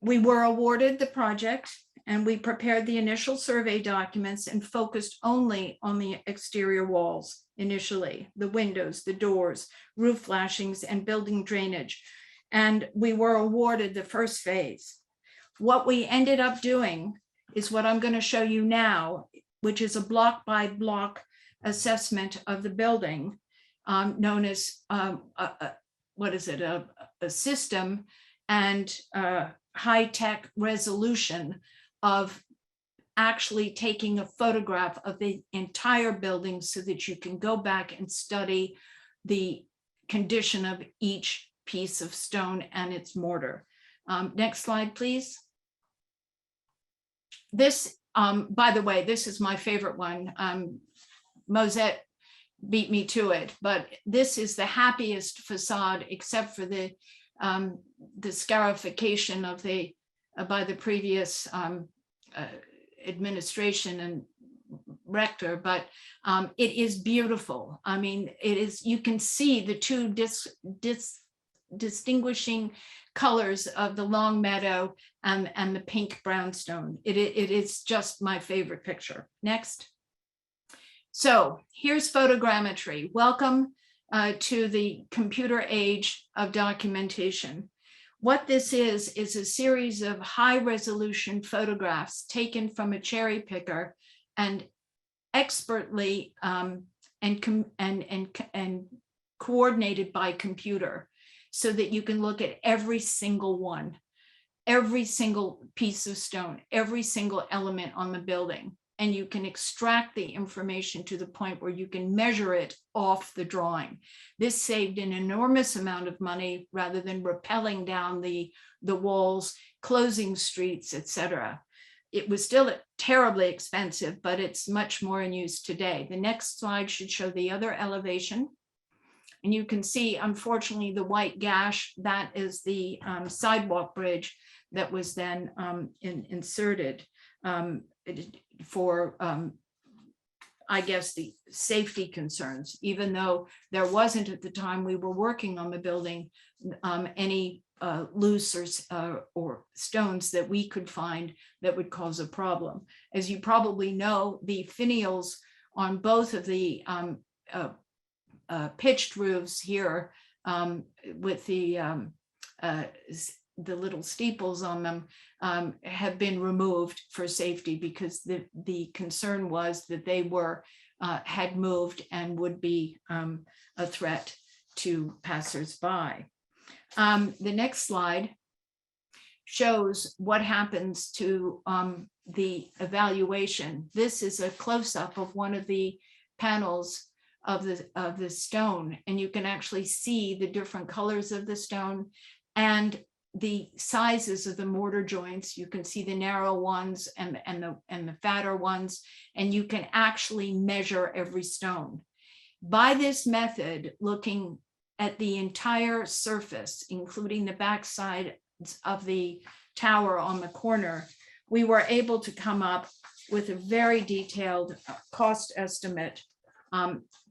F: We were awarded the project and we prepared the initial survey documents and focused only on the exterior walls initially, the windows, the doors, roof flashings, and building drainage. And we were awarded the first phase. What we ended up doing is what I'm going to show you now, which is a block by block assessment of the building, known as a system and high-tech resolution of actually taking a photograph of the entire building so that you can go back and study the condition of each piece of stone and its mortar. Next slide, please. This, by the way, this is my favorite one. Mosette beat me to it, but this is the happiest facade except for the scarification of by the previous administration and rector, but it is beautiful. I mean, it is, you can see the two distinguishing colors of the long meadow and the pink brownstone. It is just my favorite picture. Next. So here's photogrammetry. Welcome to the computer age of documentation. What this is a series of high resolution photographs taken from a cherry picker and expertly and coordinated by computer so that you can look at every single one, every single piece of stone, every single element on the building. And you can extract the information to the point where you can measure it off the drawing. This saved an enormous amount of money rather than rappelling down the walls, closing streets, etc. It was still terribly expensive, but it's much more in use today. The next slide should show the other elevation. And you can see, unfortunately, the white gash, that is the sidewalk bridge that was then inserted for, I guess, the safety concerns, even though there wasn't at the time we were working on the building any loose or stones that we could find that would cause a problem. As you probably know, the finials on both of the pitched roofs here with the little steeples on them have been removed for safety because the concern was that they were had moved and would be a threat to passersby. The next slide shows what happens to the evaluation. This is a close-up of one of the panels of the stone, and you can actually see the different colors of the stone and the sizes of the mortar joints. You can see the narrow ones and the fatter ones, and you can actually measure every stone. By this method, looking at the entire surface, including the backside of the tower on the corner, we were able to come up with a very detailed cost estimate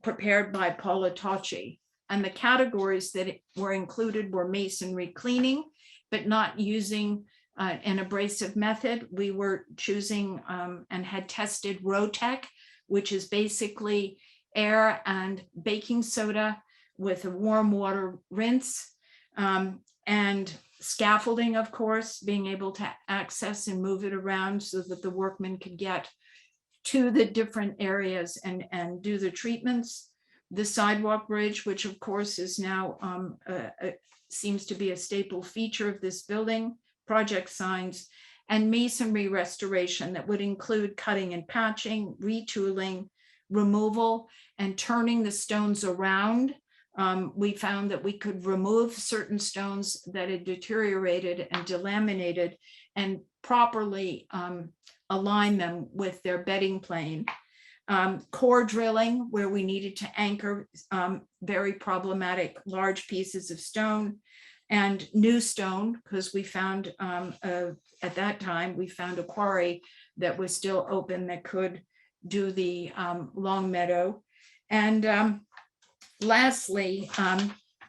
F: prepared by Paula Tocci. And the categories that were included were masonry cleaning, but not using an abrasive method. We were choosing and had tested Rotec, which is basically air and baking soda with a warm water rinse, and scaffolding, of course, being able to access and move it around so that the workmen could get to the different areas and do the treatments. The sidewalk bridge, which of course is now seems to be a staple feature of this building, project signs, and masonry restoration that would include cutting and patching, retooling, removal, and turning the stones around. We found that we could remove certain stones that had deteriorated and delaminated and properly align them with their bedding plane. Core drilling, where we needed to anchor very problematic large pieces of stone, and new stone, because we found at that time, we found a quarry that was still open that could do the Long Meadow. And lastly,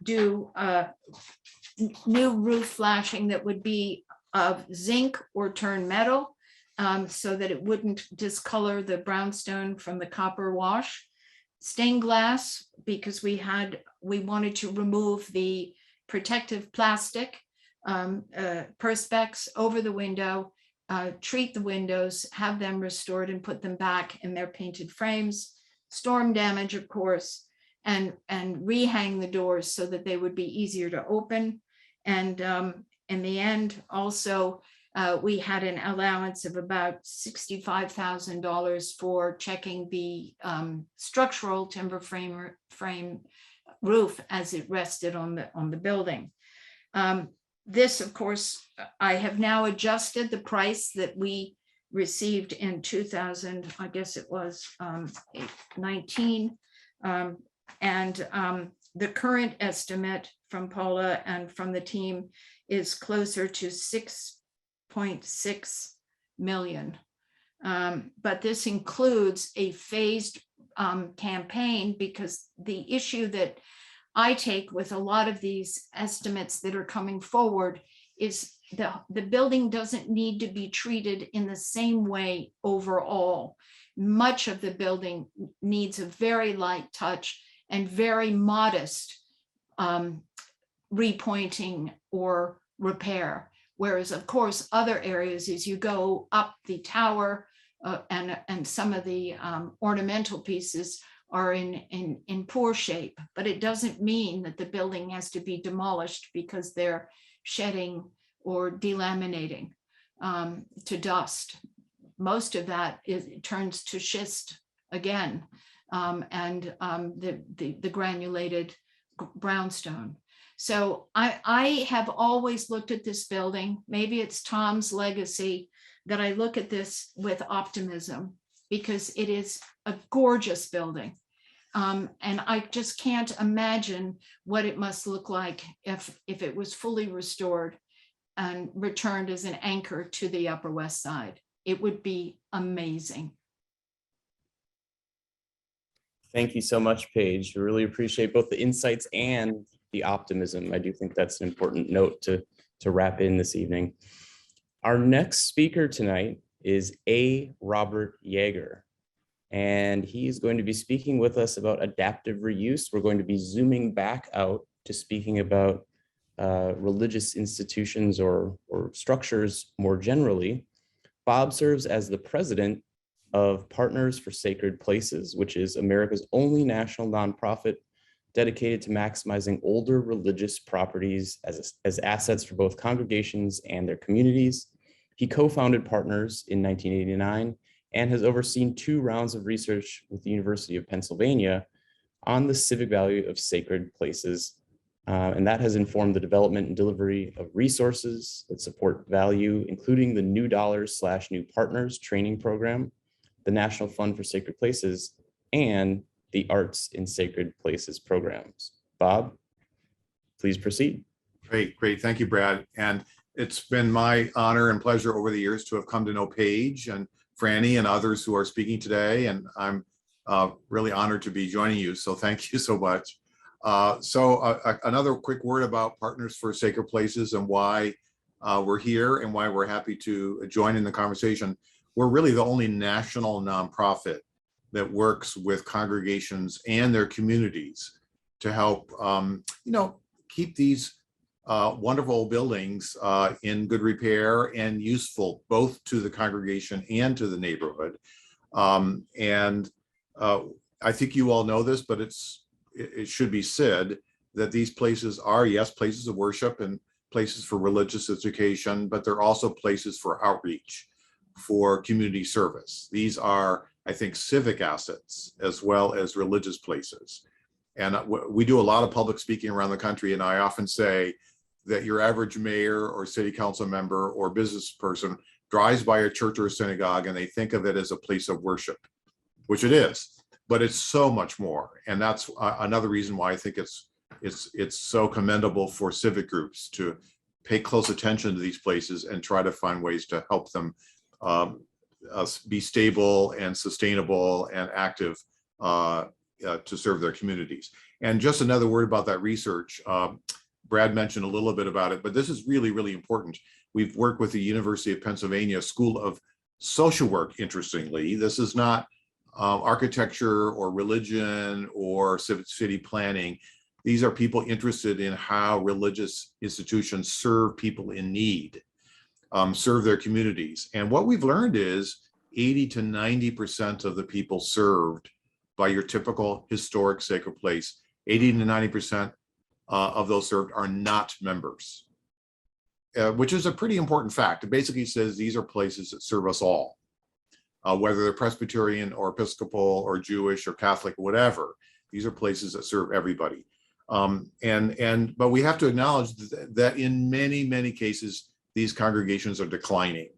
F: do new roof flashing that would be of zinc or turn metal, so that it wouldn't discolor the brownstone from the copper wash. Stained glass, because we wanted to remove the protective plastic perspex over the window, treat the windows, have them restored and put them back in their painted frames. Storm damage, of course, and rehang the doors so that they would be easier to open. And in the end, also, we had an allowance of about $65,000 for checking the structural timber frame roof as it rested on the building. This, of course, I have now adjusted the price that we received in 2000, I guess it was 19. And the current estimate from Paula and from the team is closer to 6.6 million. But this includes a phased campaign, because the issue that I take with a lot of these estimates that are coming forward is the building doesn't need to be treated in the same way overall. Much of the building needs a very light touch and very modest repointing or repair. Whereas, of course, other areas, as you go up the tower and some of the ornamental pieces are in poor shape, but it doesn't mean that the building has to be demolished because they're shedding or delaminating to dust. Most of that turns to schist again, and the granulated brownstone. So I have always looked at this building, maybe it's Tom's legacy, that I look at this with optimism, because it is a gorgeous building. And I just can't imagine what it must look like if it was fully restored and returned as an anchor to the Upper West Side. It would be amazing.
C: Thank you so much, Paige. We really appreciate both the insights and the optimism. I do think that's an important note to wrap in this evening. Our next speaker tonight is A. Robert Yeager, and he's going to be speaking with us about adaptive reuse. We're going to be zooming back out to speaking about religious institutions or structures more generally. Bob serves as the president of Partners for Sacred Places, which is America's only national nonprofit dedicated to maximizing older religious properties as assets for both congregations and their communities. He co-founded Partners in 1989 and has overseen 2 rounds of research with the University of Pennsylvania on the civic value of sacred places. And that has informed the development and delivery of resources that support value, including the New Dollars / New Partners training program, the National Fund for Sacred Places, and the Arts in Sacred Places programs. Bob, please proceed.
G: Great. Thank you, Brad. And it's been my honor and pleasure over the years to have come to know Paige and Franny and others who are speaking today. And I'm really honored to be joining you. So thank you so much. Another quick word about Partners for Sacred Places and why we're here and why we're happy to join in the conversation. We're really the only national nonprofit that works with congregations and their communities to help, keep these wonderful buildings in good repair and useful both to the congregation and to the neighborhood. I think you all know this, but it should be said that these places are, yes, places of worship and places for religious education, but they're also places for outreach, for community service. These are, I think, civic assets as well as religious places. And we do a lot of public speaking around the country, and I often say that your average mayor or city council member or business person drives by a church or a synagogue and they think of it as a place of worship, which it is, but it's so much more. And that's another reason why I think it's so commendable for civic groups to pay close attention to these places and try to find ways to help them be stable and sustainable and active to serve their communities. And just another word about that research. Brad mentioned a little bit about it, but this is really, really important. We've worked with the University of Pennsylvania School of Social Work, interestingly. This is not architecture or religion or city planning. These are people interested in how religious institutions serve people in need, serve their communities. And what we've learned is 80 to 90% of the people served by your typical historic sacred place, 80 to 90% of those served are not members, which is a pretty important fact. It basically says these are places that serve us all, whether they're Presbyterian or Episcopal or Jewish or Catholic, whatever. These are places that serve everybody. But we have to acknowledge that in many, many cases, these congregations are declining.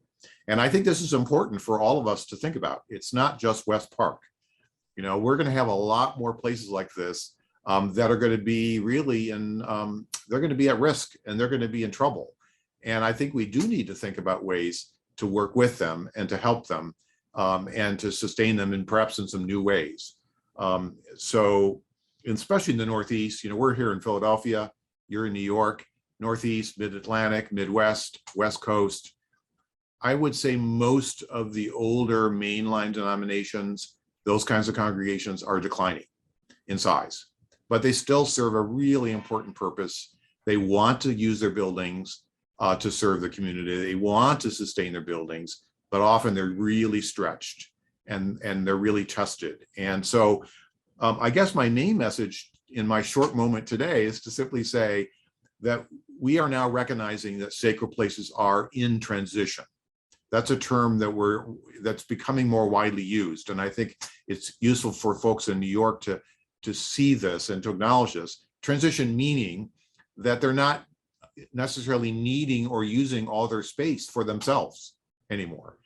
G: And I think this is important for all of us to think about. It's not just West Park. We're going to have a lot more places like this that are going to be really they're going to be at risk and they're going to be in trouble. And I think we do need to think about ways to work with them and to help them and to sustain them and perhaps in some new ways. So especially in the Northeast, we're here in Philadelphia, you're in New York, Northeast, Mid-Atlantic, Midwest, West Coast. I would say most of the older mainline denominations, those kinds of congregations are declining in size, but they still serve a really important purpose. They want to use their buildings to serve the community. They want to sustain their buildings, but often they're really stretched and they're really tested. And so I guess my main message in my short moment today is to simply say that we are now recognizing that sacred places are in transition. That's a term that's becoming more widely used. And I think it's useful for folks in New York to see this and to acknowledge this. Transition meaning that they're not necessarily needing or using all their space for themselves anymore.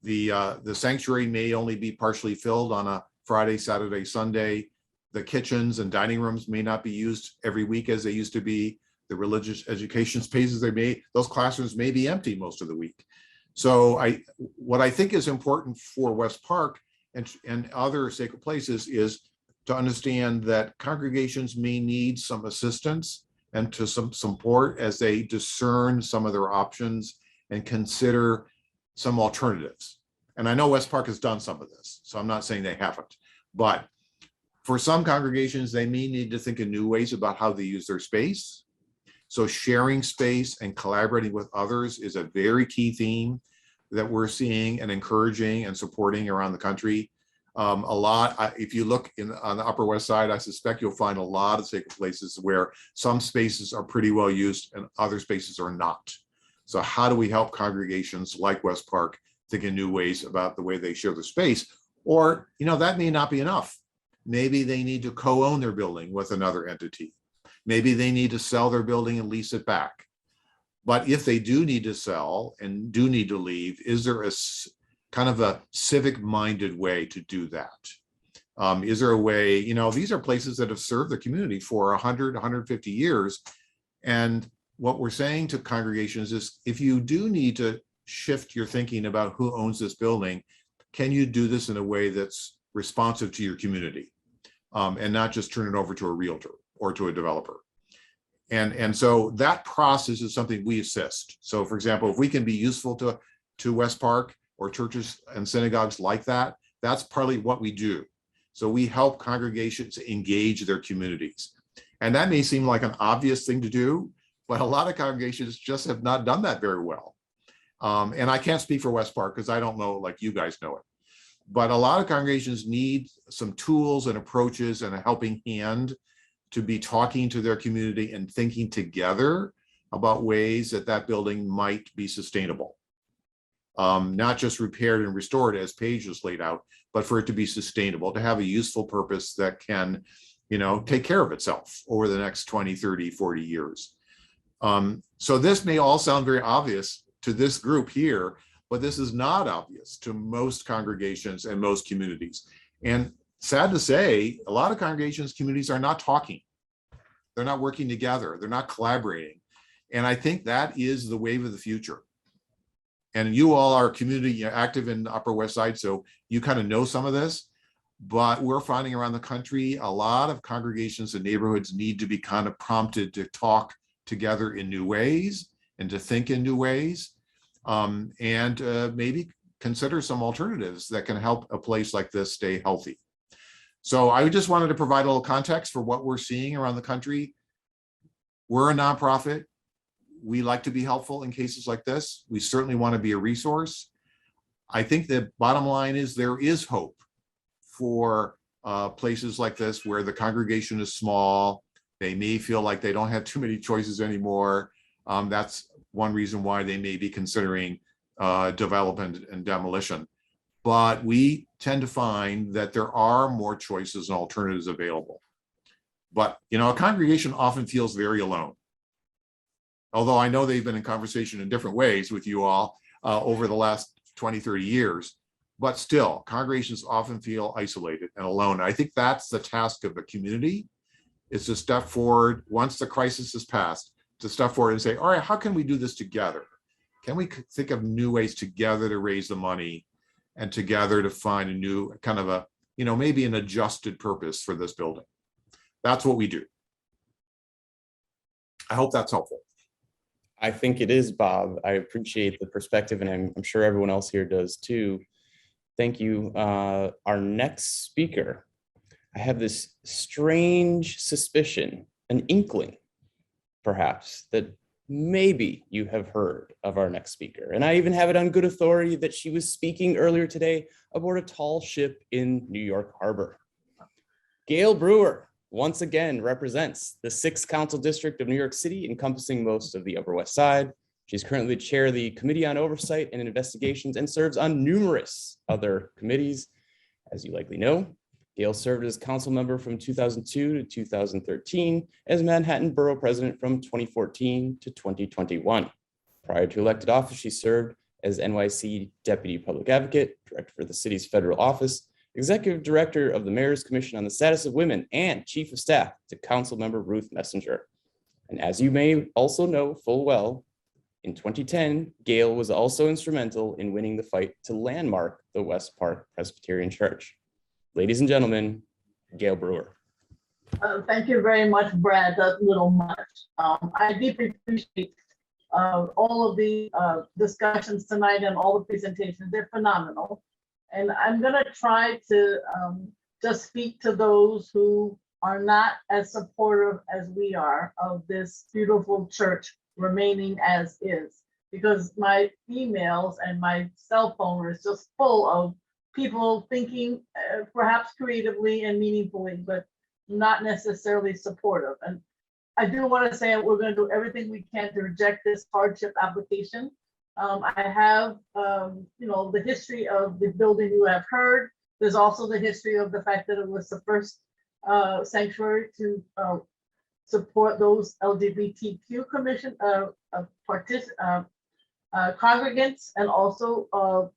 G: The sanctuary may only be partially filled on a Friday, Saturday, Sunday. The kitchens and dining rooms may not be used every week as they used to be. The religious education spaces, those classrooms may be empty most of the week. So what I think is important for West Park and other sacred places is to understand that congregations may need some assistance and to some support as they discern some of their options and consider some alternatives. And I know West Park has done some of this, so I'm not saying they haven't. But for some congregations, they may need to think in new ways about how they use their space. So sharing space and collaborating with others is a very key theme that we're seeing and encouraging and supporting around the country. If you look on the Upper West Side, I suspect you'll find a lot of sacred places where some spaces are pretty well used and other spaces are not. So how do we help congregations like West Park think in new ways about the way they share the space? Or, that may not be enough. Maybe they need to co-own their building with another entity. Maybe they need to sell their building and lease it back. But if they do need to sell and do need to leave, is there a kind of a civic-minded way to do that? Is there a way, these are places that have served the community for 100, 150 years. And what we're saying to congregations is, if you do need to shift your thinking about who owns this building, can you do this in a way that's responsive to your community, and not just turn it over to a realtor or to a developer? And so that process is something we assist. So for example, if we can be useful to West Park or churches and synagogues like that, that's partly what we do. So we help congregations engage their communities. And that may seem like an obvious thing to do, but a lot of congregations just have not done that very well. And I can't speak for West Park because I don't know like you guys know it. But a lot of congregations need some tools and approaches and a helping hand to be talking to their community and thinking together about ways that that building might be sustainable. Not just repaired and restored as Paige just laid out, but for it to be sustainable, to have a useful purpose that can, take care of itself over the next 20, 30, 40 years. So this may all sound very obvious to this group here, but this is not obvious to most congregations and most communities. And sad to say, a lot of congregations, communities are not talking. They're not working together. They're not collaborating. And I think that is the wave of the future. And you all are community active in the Upper West Side, so you kind of know some of this, but we're finding around the country, a lot of congregations and neighborhoods need to be kind of prompted to talk together in new ways and to think in new ways, and maybe consider some alternatives that can help a place like this stay healthy. So I just wanted to provide a little context for what we're seeing around the country. We're a nonprofit. We like to be helpful in cases like this. We certainly want to be a resource. I think the bottom line is there is hope for places like this where the congregation is small. They may feel like they don't have too many choices anymore. That's one reason why they may be considering development and demolition. But we tend to find that there are more choices and alternatives available. But, a congregation often feels very alone. Although I know they've been in conversation in different ways with you all over the last 20, 30 years, but still, congregations often feel isolated and alone. And I think that's the task of the community, is to step forward once the crisis is past, to step forward and say, all right, how can we do this together? Can we think of new ways together to raise the money and together to find a new kind of a, maybe an adjusted purpose for this building? That's what we do. I hope that's helpful.
C: I think it is, Bob. I appreciate the perspective, and I'm sure everyone else here does too. Thank you. Our next speaker, I have this strange suspicion, an inkling, perhaps, that maybe you have heard of our next speaker. And I even have it on good authority that she was speaking earlier today aboard a tall ship in New York Harbor. Gail Brewer once again represents the 6th Council District of New York City, encompassing most of the Upper West Side. She's currently the chair of the Committee on Oversight and Investigations and serves on numerous other committees. As you likely know, Gail served as council member from 2002 to 2013, as Manhattan Borough President from 2014 to 2021. Prior to elected office, she served as NYC Deputy Public Advocate, Director for the city's federal office, Executive Director of the Mayor's Commission on the Status of Women, and Chief of Staff to Council Member Ruth Messenger. And as you may also know full well, in 2010, Gail was also instrumental in winning the fight to landmark the West Park Presbyterian Church. Ladies and gentlemen, Gail Brewer.
H: Thank you very much, Brad. That's a little much. I deeply appreciate all of the discussions tonight and all the presentations. They're phenomenal. And I'm going to try to just speak to those who are not as supportive as we are of this beautiful church remaining as is, because my emails and my cell phone is just full of people thinking perhaps creatively and meaningfully, but not necessarily supportive. And I do want to say we're going to do everything we can to reject this hardship application. I have, the history of the building you have heard. There's also the history of the fact that it was the first sanctuary to support those LGBTQ congregants, and also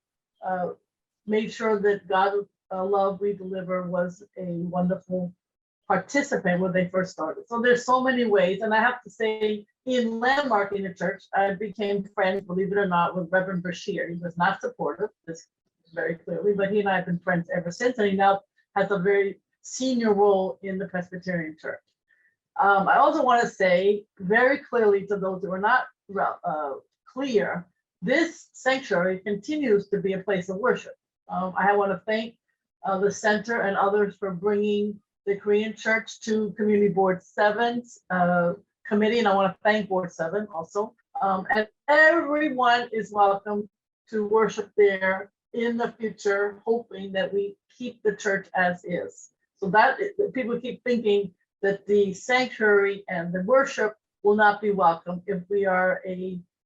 H: made sure that God Love We Deliver was a wonderful participant when they first started. So there's so many ways, and I have to say, in landmarking the church, I became friends, believe it or not, with Reverend Bashir. He was not supportive, this very clearly, but he and I have been friends ever since, and he now has a very senior role in the Presbyterian Church. I also want to say very clearly to those who are not clear, this sanctuary continues to be a place of worship. I want to thank the center and others for bringing the Korean Church to Community Board 7's committee, and I want to thank Board 7 also. And everyone is welcome to worship there in the future, hoping that we keep the church as is. So that people keep thinking that the sanctuary and the worship will not be welcome if we are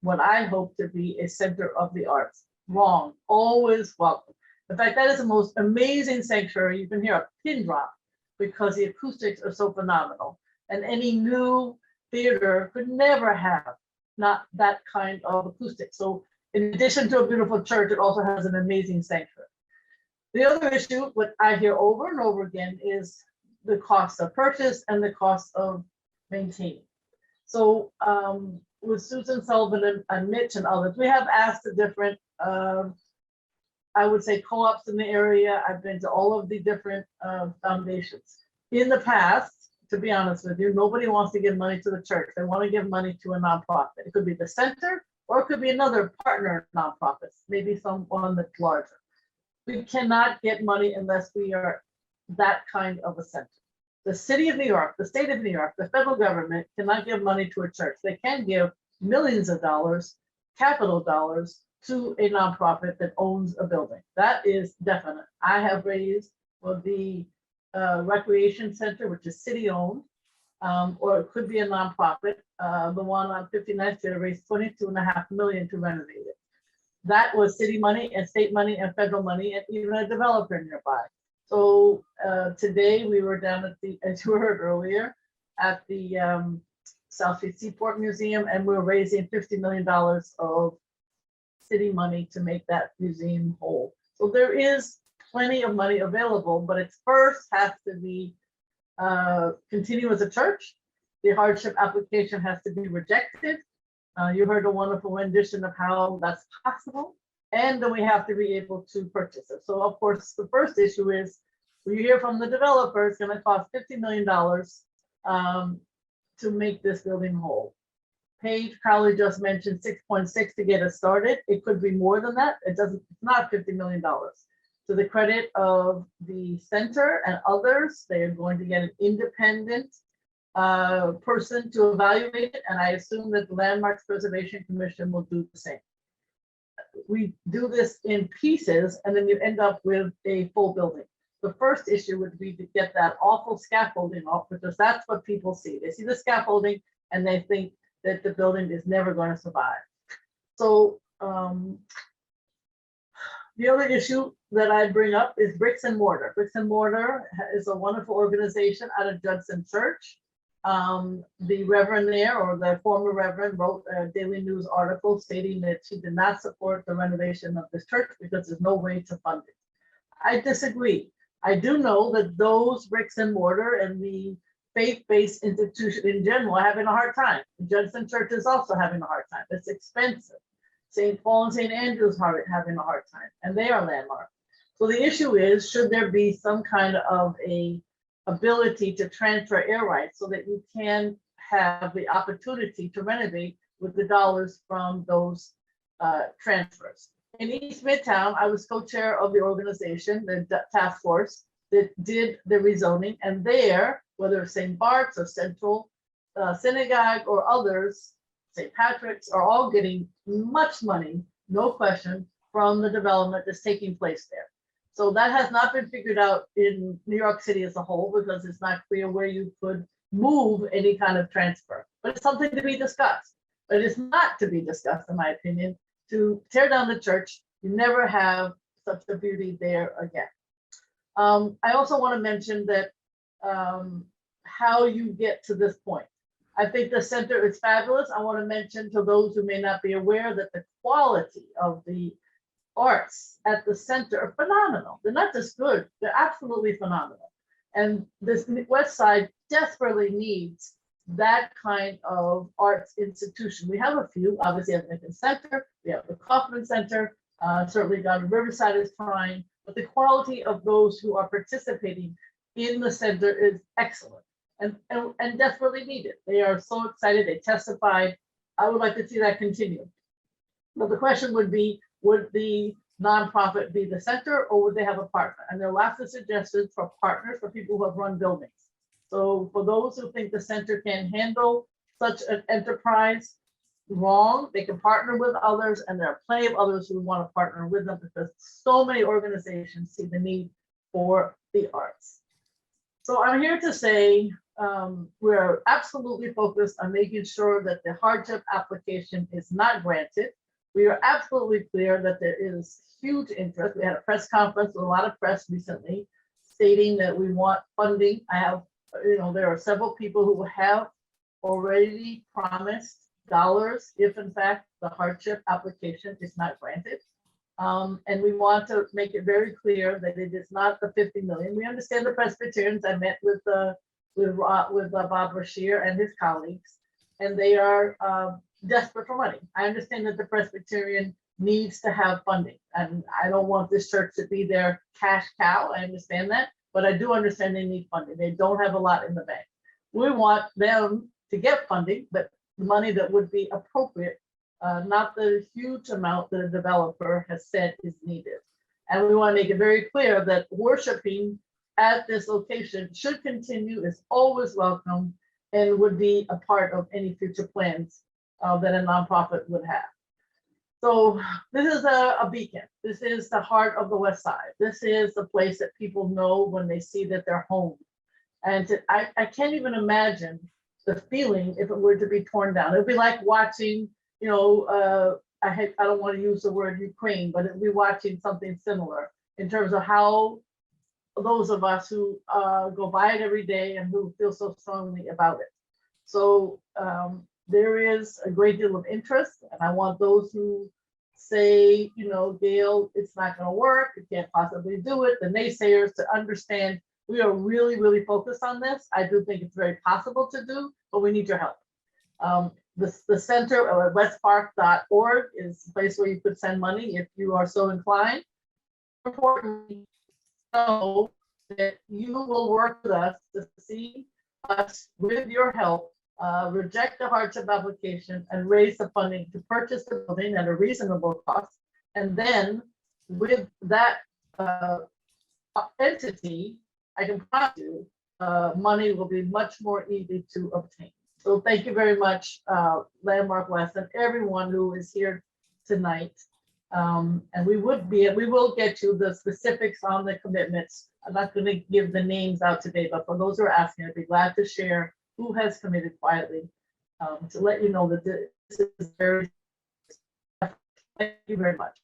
H: what I hope to be a center of the arts. Wrong, always welcome. In fact, that is the most amazing sanctuary. You can hear a pin drop because the acoustics are so phenomenal. And any new theater could never have not that kind of acoustic. So in addition to a beautiful church, it also has an amazing sanctuary. The other issue, what I hear over and over again, is the cost of purchase and the cost of maintaining. So with Susan Sullivan and Mitch and others, we have asked the different, I would say, co-ops in the area. I've been to all of the different foundations. In the past, to be honest with you, nobody wants to give money to the church. They want to give money to a nonprofit. It could be the center, or it could be another partner nonprofit, maybe someone that's larger. We cannot get money unless we are that kind of a center. The city of New York, the state of New York, the federal government cannot give money to a church. They can give millions of dollars, capital dollars, to a nonprofit that owns a building. That is definite. I have raised for the recreation center, which is city owned, or it could be a nonprofit. The one on 59th Street raised $22.5 million to renovate it. That was city money and state money and federal money and even a developer nearby. So today we were down at the, as you heard earlier, at the South Street Seaport Museum, and we're raising $50 million of city money to make that museum whole. So there is plenty of money available, but it first has to be continue as a church. The hardship application has to be rejected. You heard a wonderful rendition of how that's possible. And then we have to be able to purchase it. So of course, the first issue is we hear from the developer, it's going to cost $50 million to make this building whole. Paige probably just mentioned 6.6 to get us started. It could be more than that. It's not $50 million. To the credit of the center and others, they are going to get an independent person to evaluate it. And I assume that the Landmarks Preservation Commission will do the same. We do this in pieces and then you end up with a full building. The first issue would be to get that awful scaffolding off, because that's what people see. They see the scaffolding and they think that the building is never going to survive. So the other issue that I bring up is bricks and mortar. Bricks and Mortar is a wonderful organization out of Judson Church. The reverend there, or the former reverend, wrote a Daily News article stating that she did not support the renovation of this church because there's no way to fund it. I disagree. I do know that those bricks and mortar and the faith-based institution in general are having a hard time. The Judson Church is also having a hard time. It's expensive. St. Paul and St. Andrews are having a hard time, and they are landmarked. So the issue is, should there be some kind of a ability to transfer air rights so that you can have the opportunity to renovate with the dollars from those transfers. In East Midtown, I was co-chair of the organization, the task force that did the rezoning, and there, whether it's St. Bart's or Central Synagogue or others, St. Patrick's, are all getting much money, no question, from the development that's taking place there. So that has not been figured out in New York City as a whole, because it's not clear where you could move any kind of transfer, but it's something to be discussed. But it's not to be discussed, in my opinion, to tear down the church. You never have such a beauty there again. I also want to mention that how you get to this point. I think the center is fabulous. I want to mention to those who may not be aware that the quality of the arts at the center are phenomenal. They're not just good, they're absolutely phenomenal. And this West Side desperately needs that kind of arts institution. We have a few, obviously at Lincoln Center, we have the Kaufman Center, certainly down in Riverside is trying, but the quality of those who are participating in the center is excellent and desperately needed. They are so excited, they testified. I would like to see that continue. But the question would be, would the nonprofit be the center or would they have a partner? And there are lots of suggestions for partners for people who have run buildings. So for those who think the center can handle such an enterprise, wrong, they can partner with others, and there are plenty of others who want to partner with them because so many organizations see the need for the arts. So I'm here to say we're absolutely focused on making sure that the hardship application is not granted. We are absolutely clear that there is huge interest. We had a press conference with a lot of press recently stating that we want funding. I have, there are several people who have already promised dollars if in fact the hardship application is not granted. And we want to make it very clear that it is not the 50 million. We understand the Presbyterians. I met with Bob Brashear and his colleagues, and they are desperate for money. I understand that the Presbyterian needs to have funding, and I don't want this church to be their cash cow. I understand that, but I do understand they need funding. They don't have a lot in the bank. We want them to get funding, but money that would be appropriate, not the huge amount that a developer has said is needed. And we want to make it very clear that worshiping at this location should continue, is always welcome, and would be a part of any future plans that a nonprofit would have. So this is a beacon. This is the heart of the West Side. This is the place that people know when they see that they're home. And I can't even imagine the feeling if it were to be torn down. It'd be like watching, I don't want to use the word Ukraine, but it'd be watching something similar in terms of how those of us who go by it every day and who feel so strongly about it. So there is a great deal of interest, and I want those who say, Gail, it's not going to work, you can't possibly do it, the naysayers, to understand we are really, really focused on this. I do think it's very possible to do, but we need your help. The center, westpark.org, is a place where you could send money if you are so inclined. Importantly, know that you will work with us to see us, with your help, reject the hardship application and raise the funding to purchase the building at a reasonable cost. And then with that entity, I can promise you, money will be much more easy to obtain. So thank you very much, Landmark West, and everyone who is here tonight. And we will get you the specifics on the commitments. I'm not going to give the names out today, but for those who are asking, I'd be glad to share who has committed quietly, to let you know that this is very. Thank you very much.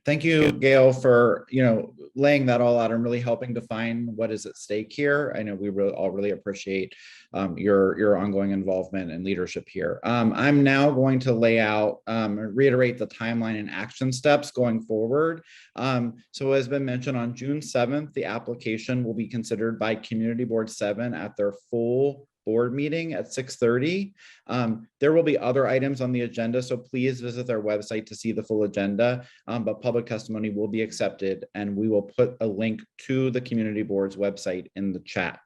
B: Thank you, Gail, for laying that all out and really helping define what is at stake here. I know we all really appreciate your ongoing involvement and leadership here. I'm now going to lay out and reiterate the timeline and action steps going forward. So as been mentioned, on June 7th, the application will be considered by Community Board 7 at their full board meeting at 6:30. There will be other items on the agenda, so please visit their website to see the full agenda, but public testimony will be accepted, and we will put a link to the community board's website in the chat.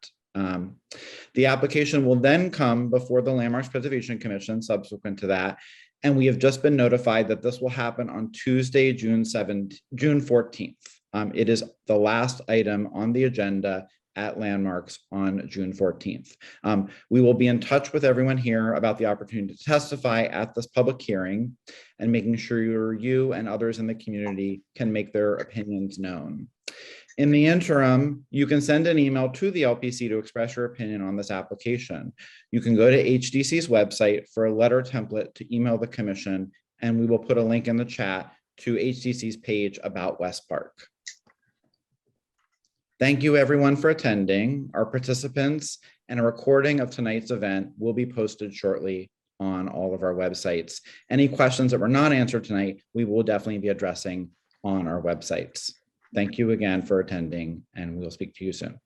B: The application will then come before the Landmarks Preservation Commission subsequent to that, and we have just been notified that this will happen on Tuesday, June 14th. It is the last item on the agenda at Landmarks on June 14th. We will be in touch with everyone here about the opportunity to testify at this public hearing and making sure you and others in the community can make their opinions known. In the interim, you can send an email to the LPC to express your opinion on this application. You can go to HDC's website for a letter template to email the commission, and we will put a link in the chat to HDC's page about West Park. Thank you everyone for attending. Our participants and a recording of tonight's event will be posted shortly on all of our websites. Any questions that were not answered tonight, we will definitely be addressing on our websites. Thank you again for attending, and we'll speak to you soon.